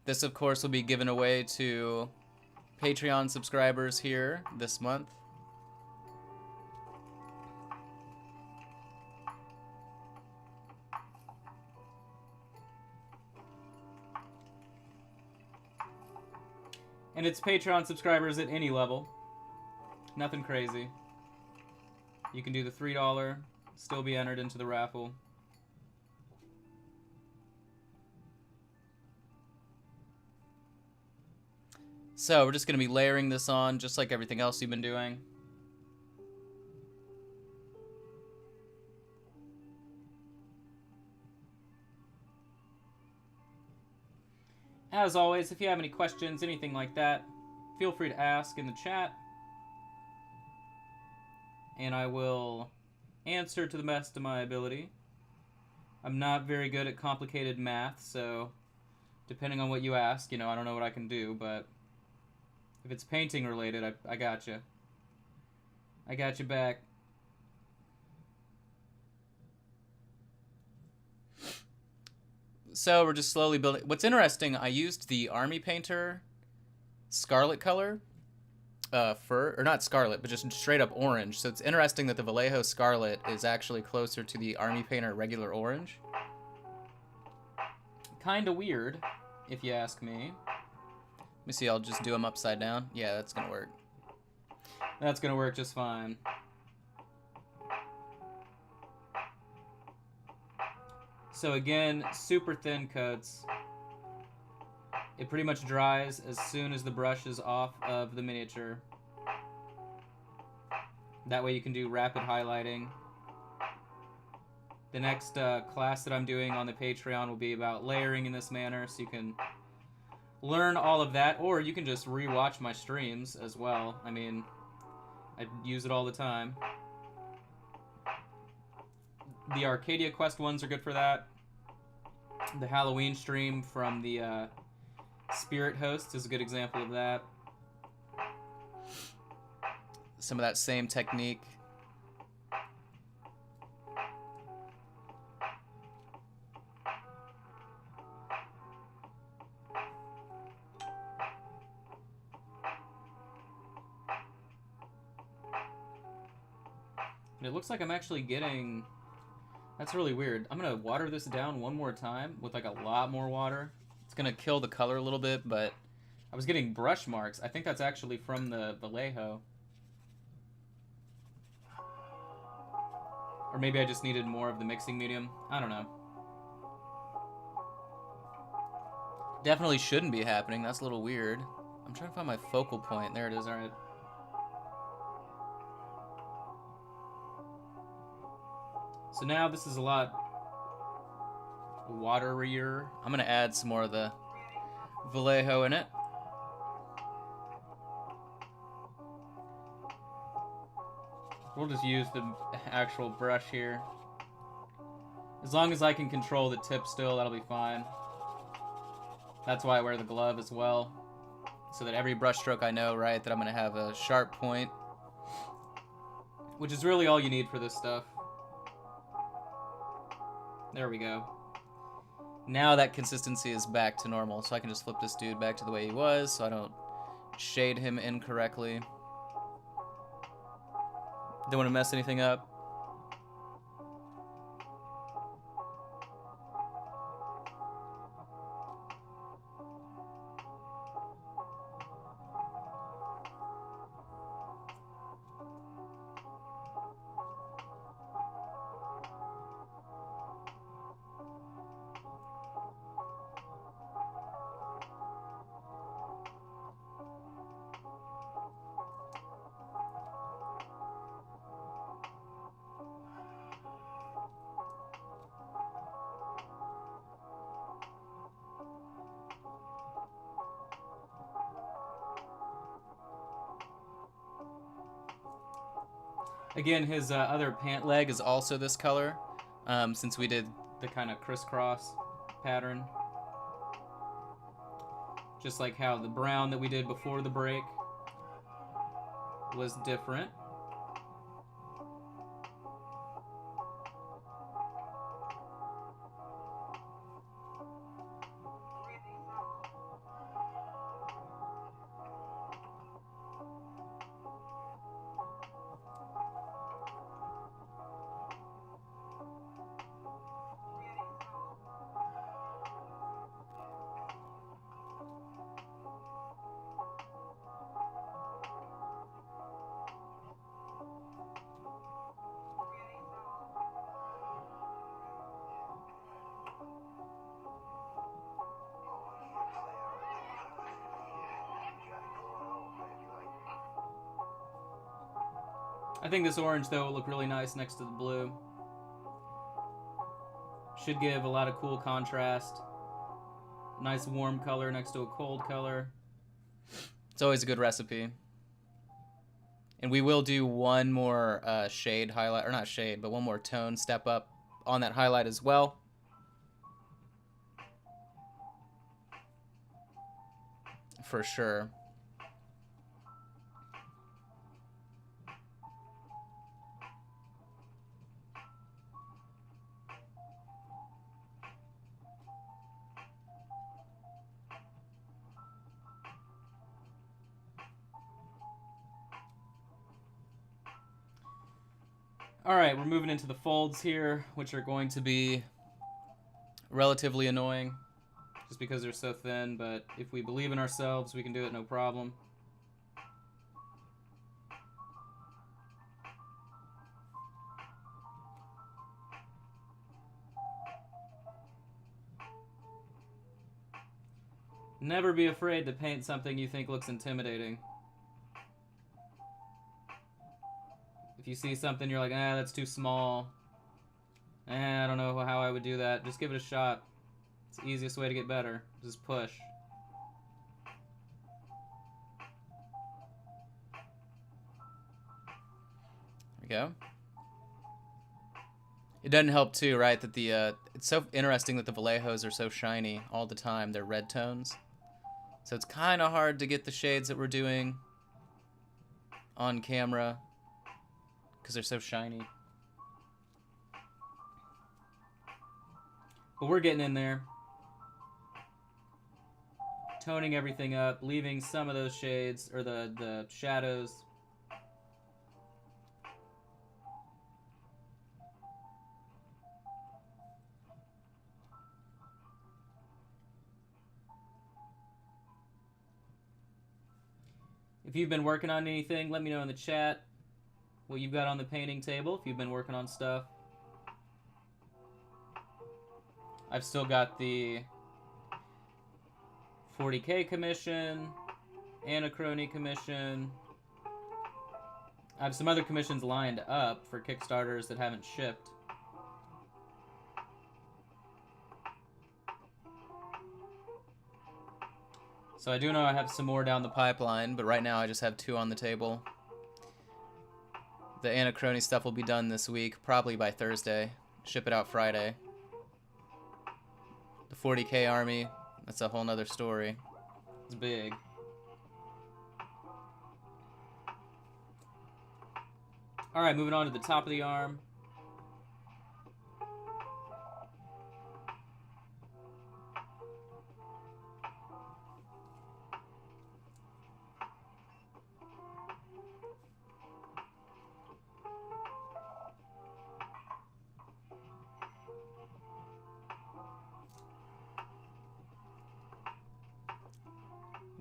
This, of course, will be given away to Patreon subscribers here this month. And it's Patreon subscribers at any level. Nothing crazy. You can do the $3, still be entered into the raffle. So we're just going to be layering this on just like everything else you've been doing. As always, if you have any questions, anything like that, feel free to ask in the chat. And I will answer to the best of my ability. I'm not very good at complicated math, so depending on what you ask, you know, I don't know what I can do, but if it's painting related, I got you. I got you back. So we're just slowly building. What's interesting, I used the Army Painter scarlet color. Or not scarlet, but just straight up orange. So it's interesting that the Vallejo Scarlet is actually closer to the Army Painter regular orange. Kinda weird, if you ask me. Let me see, I'll just do them upside down. Yeah, that's gonna work. That's gonna work just fine. So again, super thin coats. It pretty much dries as soon as the brush is off of the miniature. That way you can do rapid highlighting. The next class that I'm doing on the Patreon will be about layering in this manner, so you can learn all of that, or you can just re-watch my streams as well. I mean, I use it all the time. The Arcadia Quest ones are good for that. The Halloween stream from the Spirit Host is a good example of that. Some of that same technique. And it looks like I'm actually getting... That's really weird. I'm going to water this down one more time with like a lot more water. It's going to kill the color a little bit, but I was getting brush marks. I think that's actually from the Vallejo. Or maybe I just needed more of the mixing medium. I don't know. Definitely shouldn't be happening. That's a little weird. I'm trying to find my focal point. There it is. All right. So now this is a lot waterier. I'm gonna add some more of the Vallejo in it. We'll just use the actual brush here. As long as I can control the tip still, that'll be fine. That's why I wear the glove as well. So that every brush stroke I know, right, that I'm going to have a sharp point. Which is really all you need for this stuff. There we go. Now that consistency is back to normal, so I can just flip this dude back to the way he was, so I don't shade him incorrectly. Don't want to mess anything up. Again, his other pant leg is also this color, since we did the kind of crisscross pattern. Just like how the brown that we did before the break was different. I think this orange, though, will look really nice next to the blue. Should give a lot of cool contrast. Nice warm color next to a cold color. It's always a good recipe. And we will do one more shade highlight, or not shade, but one more tone step up on that highlight as well. For sure. Alright, we're moving into the folds here, which are going to be relatively annoying, just because they're so thin, but if we believe in ourselves, we can do it no problem. Never be afraid to paint something you think looks intimidating. If you see something you're like, that's too small. I don't know how I would do that. Just give it a shot. It's the easiest way to get better. Just push. There we go. It doesn't help too, right, that the it's so interesting that the Vallejos are so shiny all the time. They're red tones. So it's kind of hard to get the shades that we're doing on camera, because they're so shiny. But we're getting in there. Toning everything up, leaving some of those shades, or the shadows. If you've been working on anything, let me know in the chat what you've got on the painting table, if you've been working on stuff. I've still got the 40K commission, Anachrony commission. I have some other commissions lined up for Kickstarters that haven't shipped. So I do know I have some more down the pipeline, but right now I just have 2 on the table. The Anachrony stuff will be done this week, probably by Thursday. Ship it out Friday. The 40k army, that's a whole nother story. It's big. Alright, moving on to the top of the arm.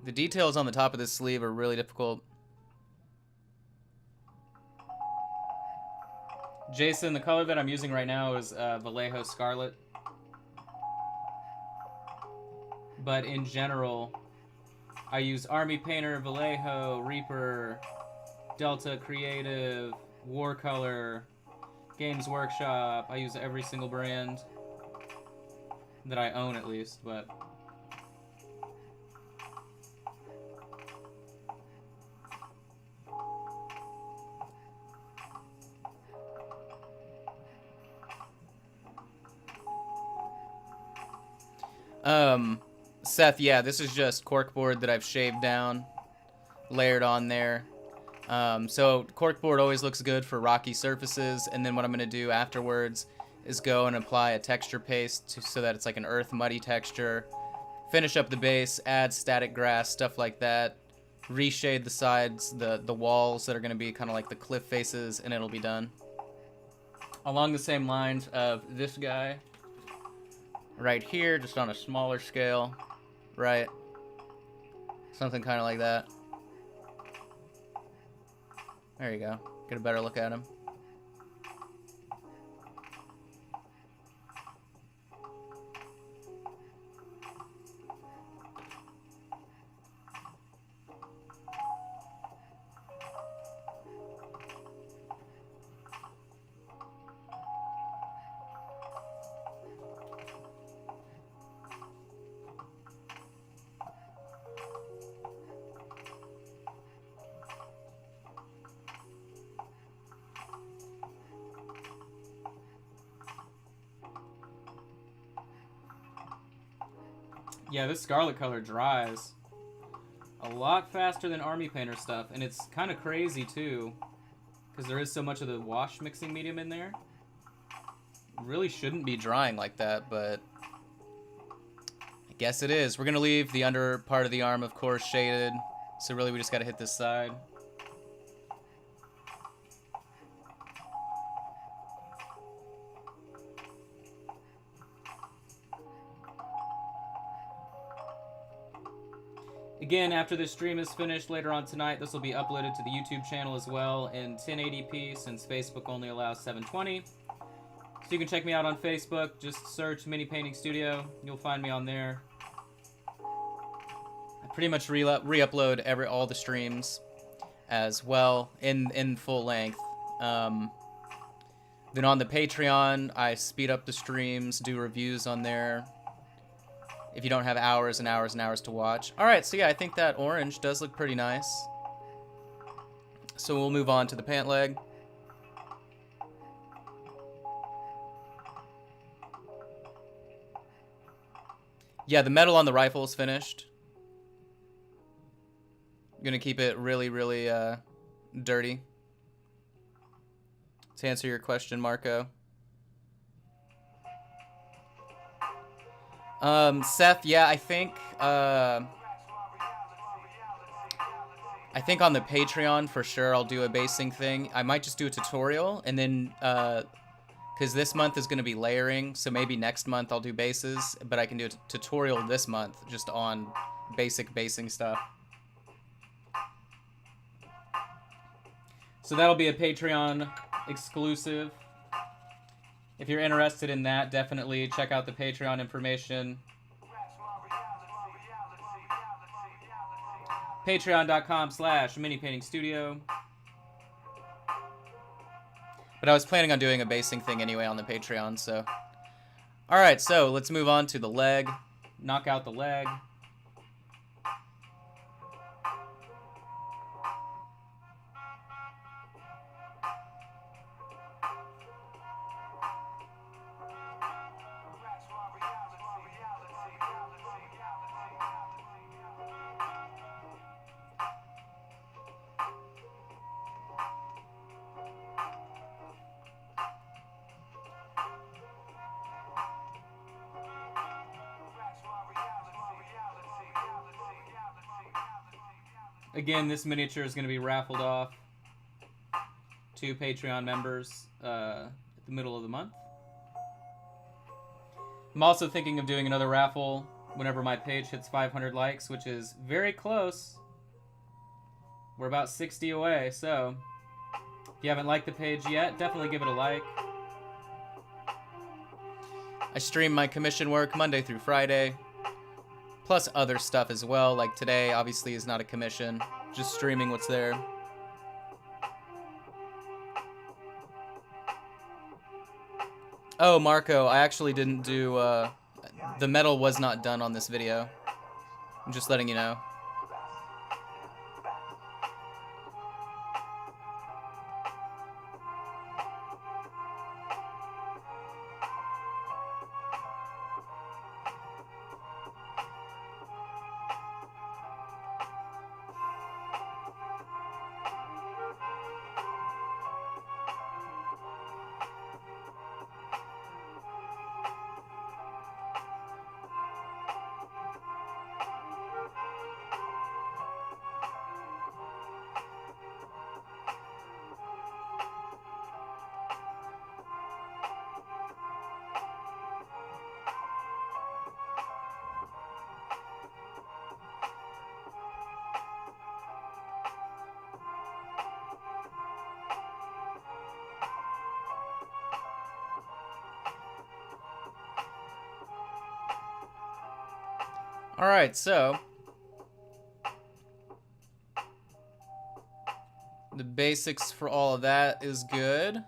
The details on the top of this sleeve are really difficult. Jason, the color that I'm using right now is Vallejo Scarlet. But in general, I use Army Painter, Vallejo, Reaper, Delta Creative, Warcolor, Games Workshop. I use every single brand that I own, at least, but... Seth, yeah, this is just corkboard that I've shaved down, layered on there. So corkboard always looks good for rocky surfaces, and then what I'm going to do afterwards is go and apply a texture paste so that it's like an earth muddy texture. Finish up the base, add static grass, stuff like that. Reshade the sides, the walls that are going to be kind of like the cliff faces, and it'll be done. Along the same lines of this guy right here, just on a smaller scale, right? Something kind of like that. There you go. Get a better look at him. Yeah, this Scarlet color dries a lot faster than Army Painter stuff, and it's kind of crazy too, because there is so much of the wash mixing medium in there. It really shouldn't be drying like that, but I guess it is. We're going to leave the under part of the arm, of course, shaded, so really we just got to hit this side. Again, after this stream is finished later on tonight, this will be uploaded to the YouTube channel as well in 1080p, since Facebook only allows 720. So you can check me out on Facebook. Just search Mini Painting Studio. You'll find me on there. I pretty much re-upload all the streams as well in full length. Then on the Patreon, I speed up the streams, do reviews on there, if you don't have hours and hours and hours to watch. Alright, so yeah, I think that orange does look pretty nice. So we'll move on to the pant leg. Yeah, the metal on the rifle is finished. I'm gonna keep it really, really dirty. To answer your question, Marco. Seth, yeah, I think on the Patreon for sure I'll do a basing thing. I might just do a tutorial, and then because this month is going to be layering, so maybe next month I'll do bases, but I can do a tutorial this month just on basic basing stuff. So that'll be a Patreon exclusive. If you're interested in that, definitely check out the Patreon information. Patreon.com/minipaintingstudio. But I was planning on doing a basing thing anyway on the Patreon, so. Alright, so let's move on to the leg. Knock out the leg. Again, this miniature is going to be raffled off to Patreon members at the middle of the month. I'm also thinking of doing another raffle whenever my page hits 500 likes, which is very close. We're about 60 away, so if you haven't liked the page yet, definitely give it a like. I stream my commission work Monday through Friday, plus other stuff as well, like today obviously is not a commission, just streaming what's there. Oh, Marco, I actually didn't do, the metal was not done on this video. I'm just letting you know. Alright, so the basics for all of that is good.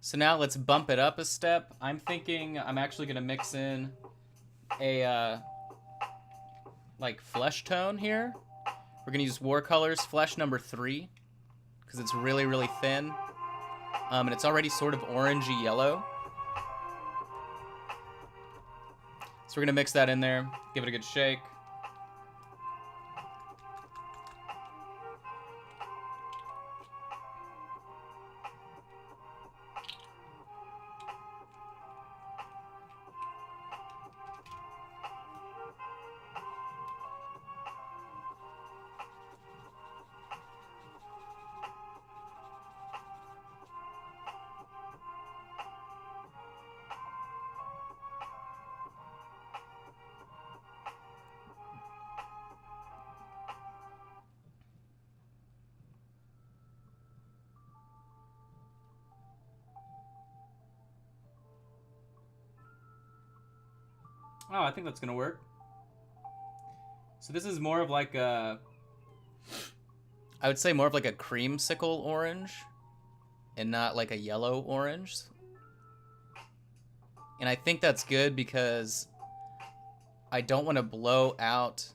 So now let's bump it up a step. I'm thinking I'm actually going to mix in a like flesh tone here. We're going to use Warcolors Flesh number 3 because it's really, really thin. And it's already sort of orangey yellow. So we're going to mix that in there, give it a good shake. Oh, I think that's gonna work. So this is more of like a, I would say more of like a creamsicle orange and not like a yellow orange. And I think that's good because I don't want to blow out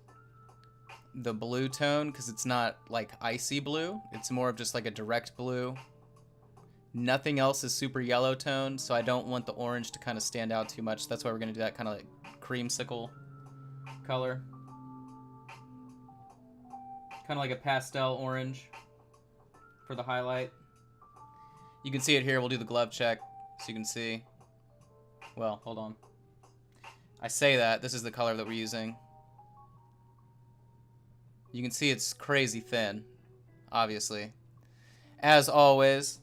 the blue tone because it's not like icy blue. It's more of just like a direct blue. Nothing else is super yellow toned, so I don't want the orange to kind of stand out too much. That's why we're going to do that kind of like creamsicle color. Kind of like a pastel orange for the highlight. You can see it here. We'll do the glove check so you can see. Well, hold on. I say that. This is the color that we're using. You can see it's crazy thin, obviously. As always.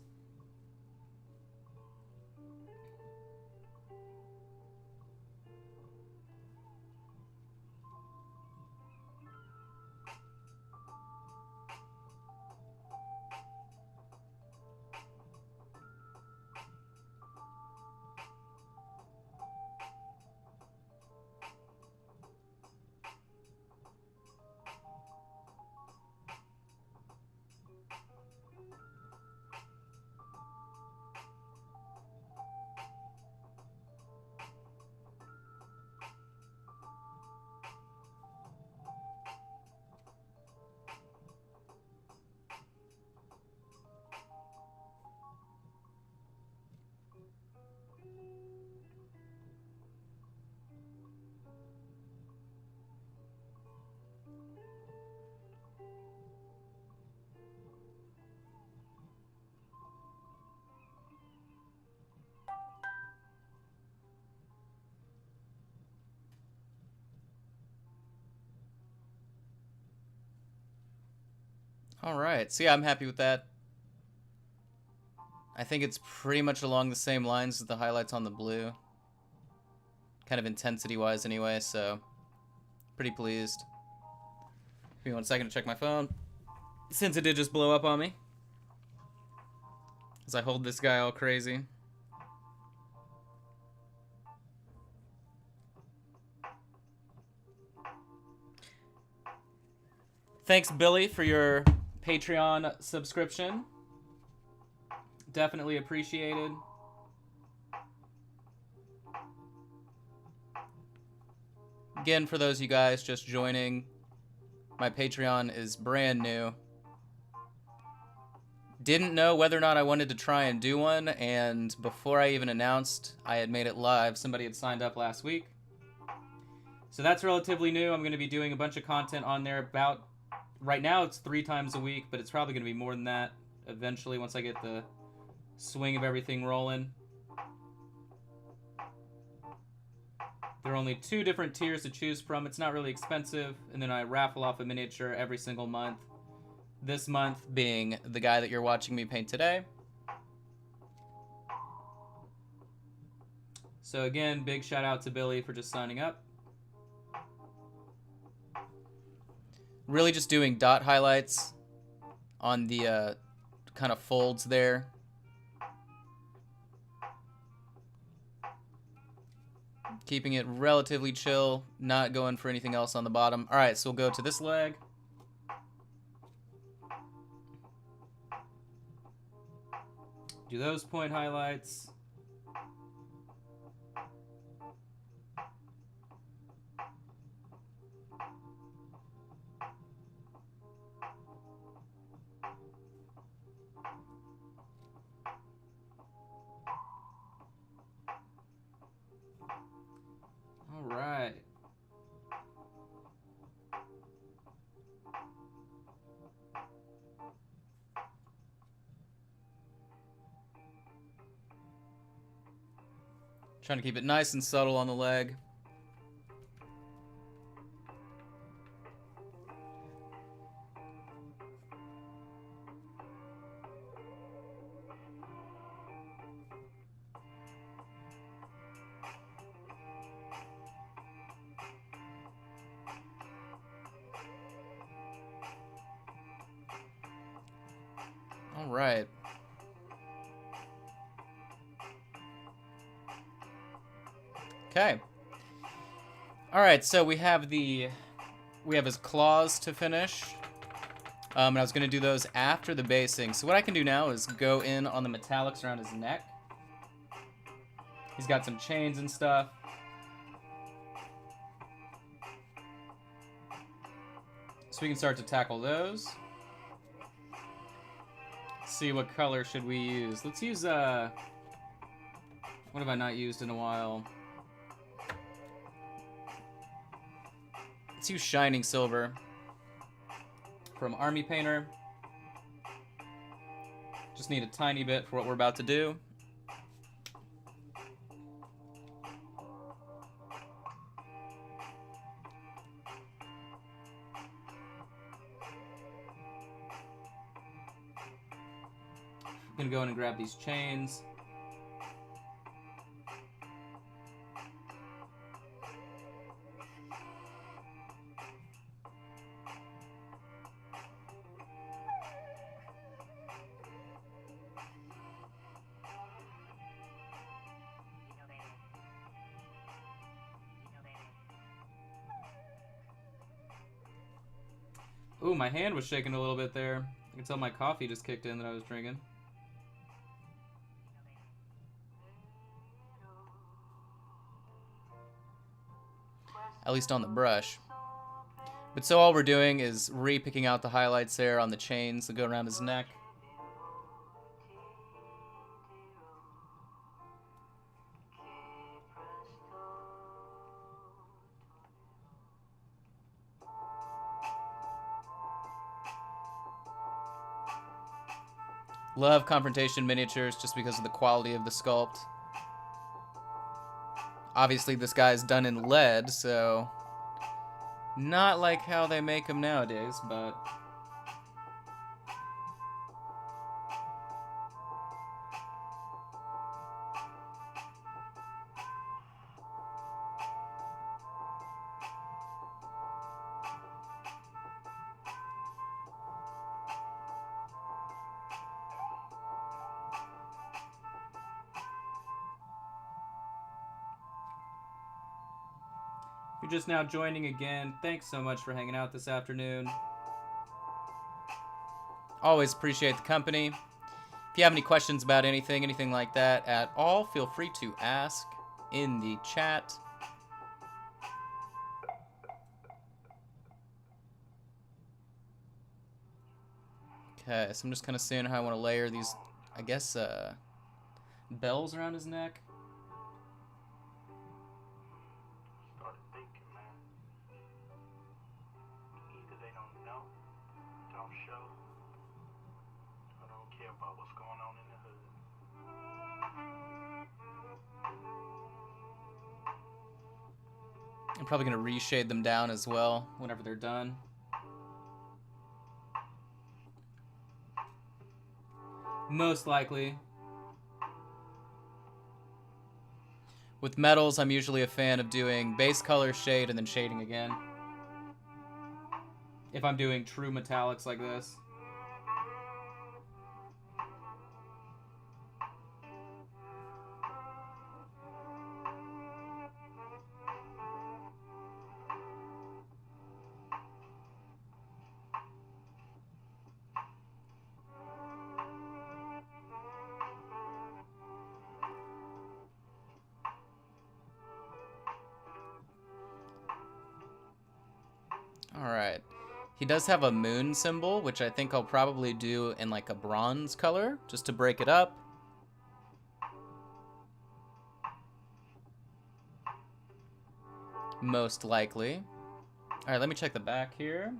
Alright, so yeah, I'm happy with that. I think it's pretty much along the same lines as the highlights on the blue. Kind of intensity-wise anyway, so pretty pleased. Give me 1 second to check my phone, since it did just blow up on me. As I hold this guy all crazy. Thanks, Billy, for your Patreon subscription. Definitely appreciated. Again, for those of you guys just joining, my Patreon is brand new. Didn't know whether or not I wanted to try and do one, and before I even announced I had made it live, somebody had signed up last week. So that's relatively new. I'm going to be doing a bunch of content on there about... Right now it's 3 times a week, but it's probably going to be more than that eventually once I get the swing of everything rolling. There are only 2 different tiers to choose from. It's not really expensive, and then I raffle off a miniature every single month. This month being the guy that you're watching me paint today. So again, big shout out to Billy for just signing up. Really just doing dot highlights on the kind of folds there. Keeping it relatively chill, not going for anything else on the bottom. Alright, so we'll go to this leg. Do those point highlights. Alright. Trying to keep it nice and subtle on the leg. All right. Okay. All right, so we have his claws to finish. And I was gonna do those after the basing. So what I can do now is go in on the metallics around his neck. He's got some chains and stuff. So we can start to tackle those. Let's see, what color should we use? Let's use, what have I not used in a while? Let's use Shining Silver from Army Painter. Just need a tiny bit for what we're about to do. I'm gonna go in and grab these chains. Ooh, my hand was shaking a little bit there. I can tell my coffee just kicked in that I was drinking. At least on the brush. But so all we're doing is re-picking out the highlights there on the chains that go around his neck. Love confrontation miniatures just because of the quality of the sculpt. Obviously this guy's done in lead, so not like how they make them nowadays, but you're just now joining again, thanks so much for hanging out this afternoon. Always appreciate the company. If you have any questions about anything like that at all, feel free to ask in the chat. Okay, so I'm just kind of seeing how I want to layer these, I guess, bells around his neck. Started thinking, man. Either they don't know, don't show, or don't care about what's going on in the hood. I'm probably going to reshade them down as well whenever they're done. Most likely. With metals, I'm usually a fan of doing base color, shade, and then shading again. If I'm doing true metallics like this. Alright. He does have a moon symbol, which I think I'll probably do in like a bronze color, just to break it up. Most likely. Alright, let me check the back here.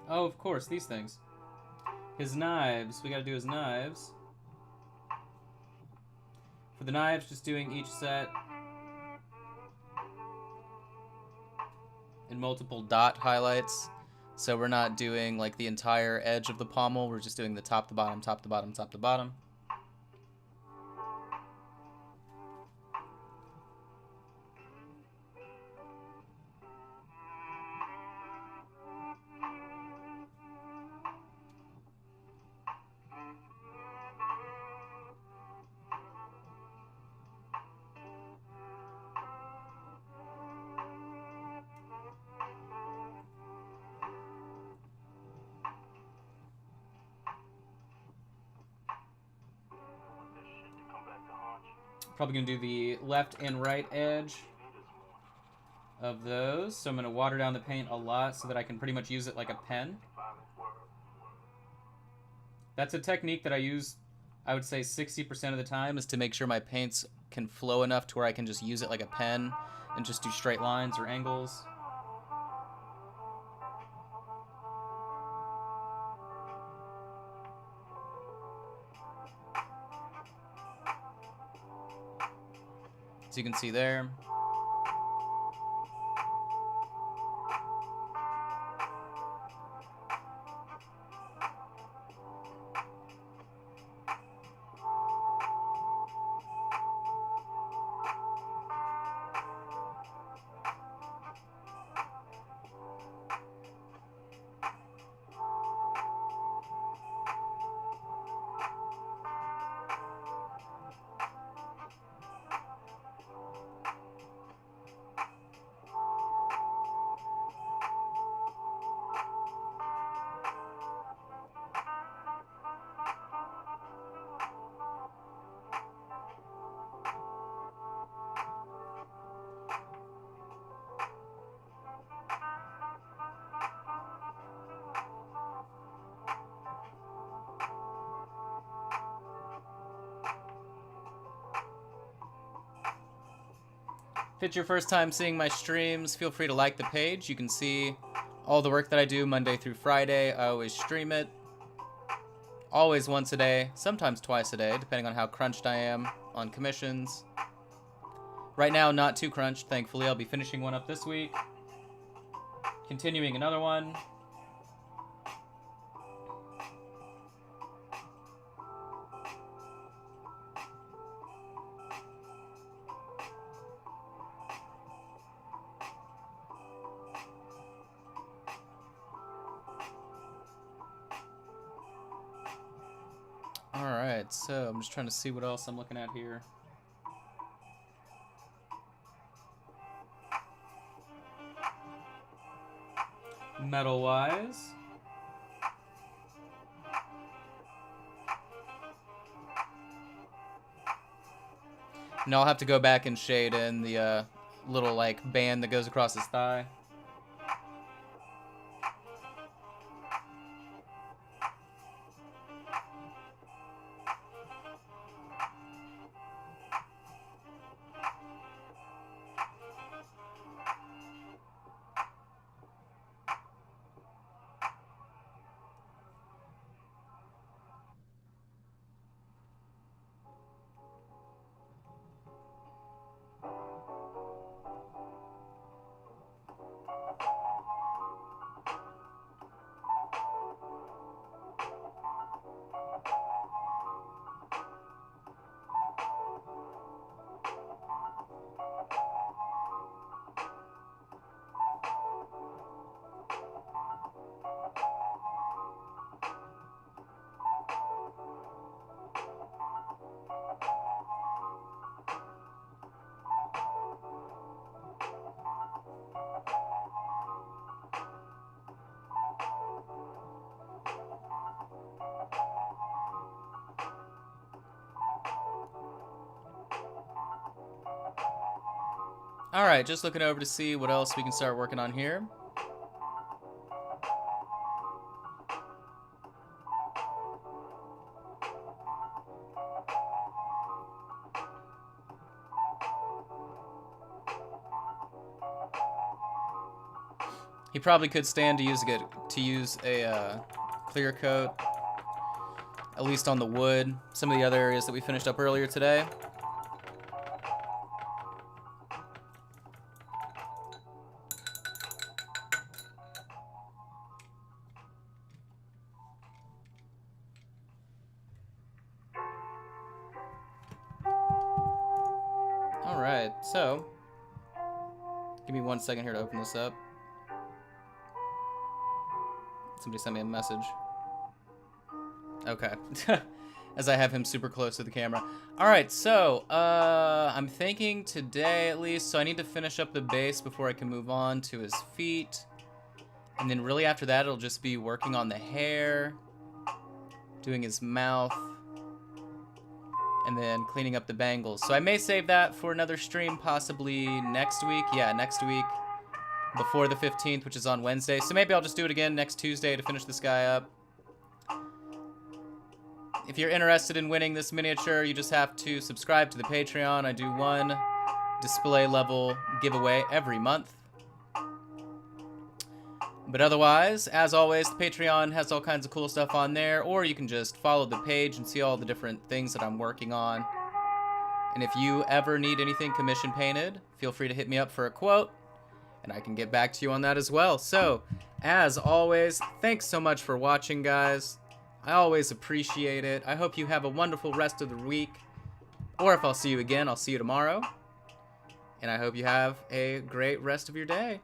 Oh, of course, these things. His knives. We gotta do his knives. For the knives, just doing each set in multiple dot highlights. So we're not doing like the entire edge of the pommel. We're just doing the top to bottom, top to bottom, top to bottom. Probably gonna do the left and right edge of those. So I'm gonna water down the paint a lot so that I can pretty much use it like a pen. That's a technique that I use, I would say 60% of the time, is to make sure my paints can flow enough to where I can just use it like a pen and just do straight lines or angles. So you can see there. If it's your first time seeing my streams, feel free to like the page. You can see all the work that I do Monday through Friday. I always stream it. Always once a day, sometimes twice a day, depending on how crunched I am on commissions. Right now, not too crunched, thankfully. I'll be finishing one up this week. Continuing another one. Alright, so I'm just trying to see what else I'm looking at here. metal-wise. And I'll have to go back and shade in the little like band that goes across his thigh. Alright, just looking over to see what else we can start working on here. He probably could stand to use a clear coat, at least on the wood. Some of the other areas that we finished up earlier today. Alright, so give me 1 second here to open this up. Somebody sent me a message. Okay. As I have him super close to the camera. Alright, so I'm thinking today at least, so I need to finish up the base before I can move on to his feet. And then really after that it'll just be working on the hair, doing his mouth, and then cleaning up the bangles. So I may save that for another stream, possibly next week. Yeah, next week. Before the 15th, which is on Wednesday. So maybe I'll just do it again next Tuesday to finish this guy up. If you're interested in winning this miniature, you just have to subscribe to the Patreon. I do one display level giveaway every month. But otherwise, as always, the Patreon has all kinds of cool stuff on there, or you can just follow the page and see all the different things that I'm working on. And if you ever need anything commission painted, feel free to hit me up for a quote, and I can get back to you on that as well. So, as always, thanks so much for watching, guys. I always appreciate it. I hope you have a wonderful rest of the week. Or if I'll see you again, I'll see you tomorrow. And I hope you have a great rest of your day.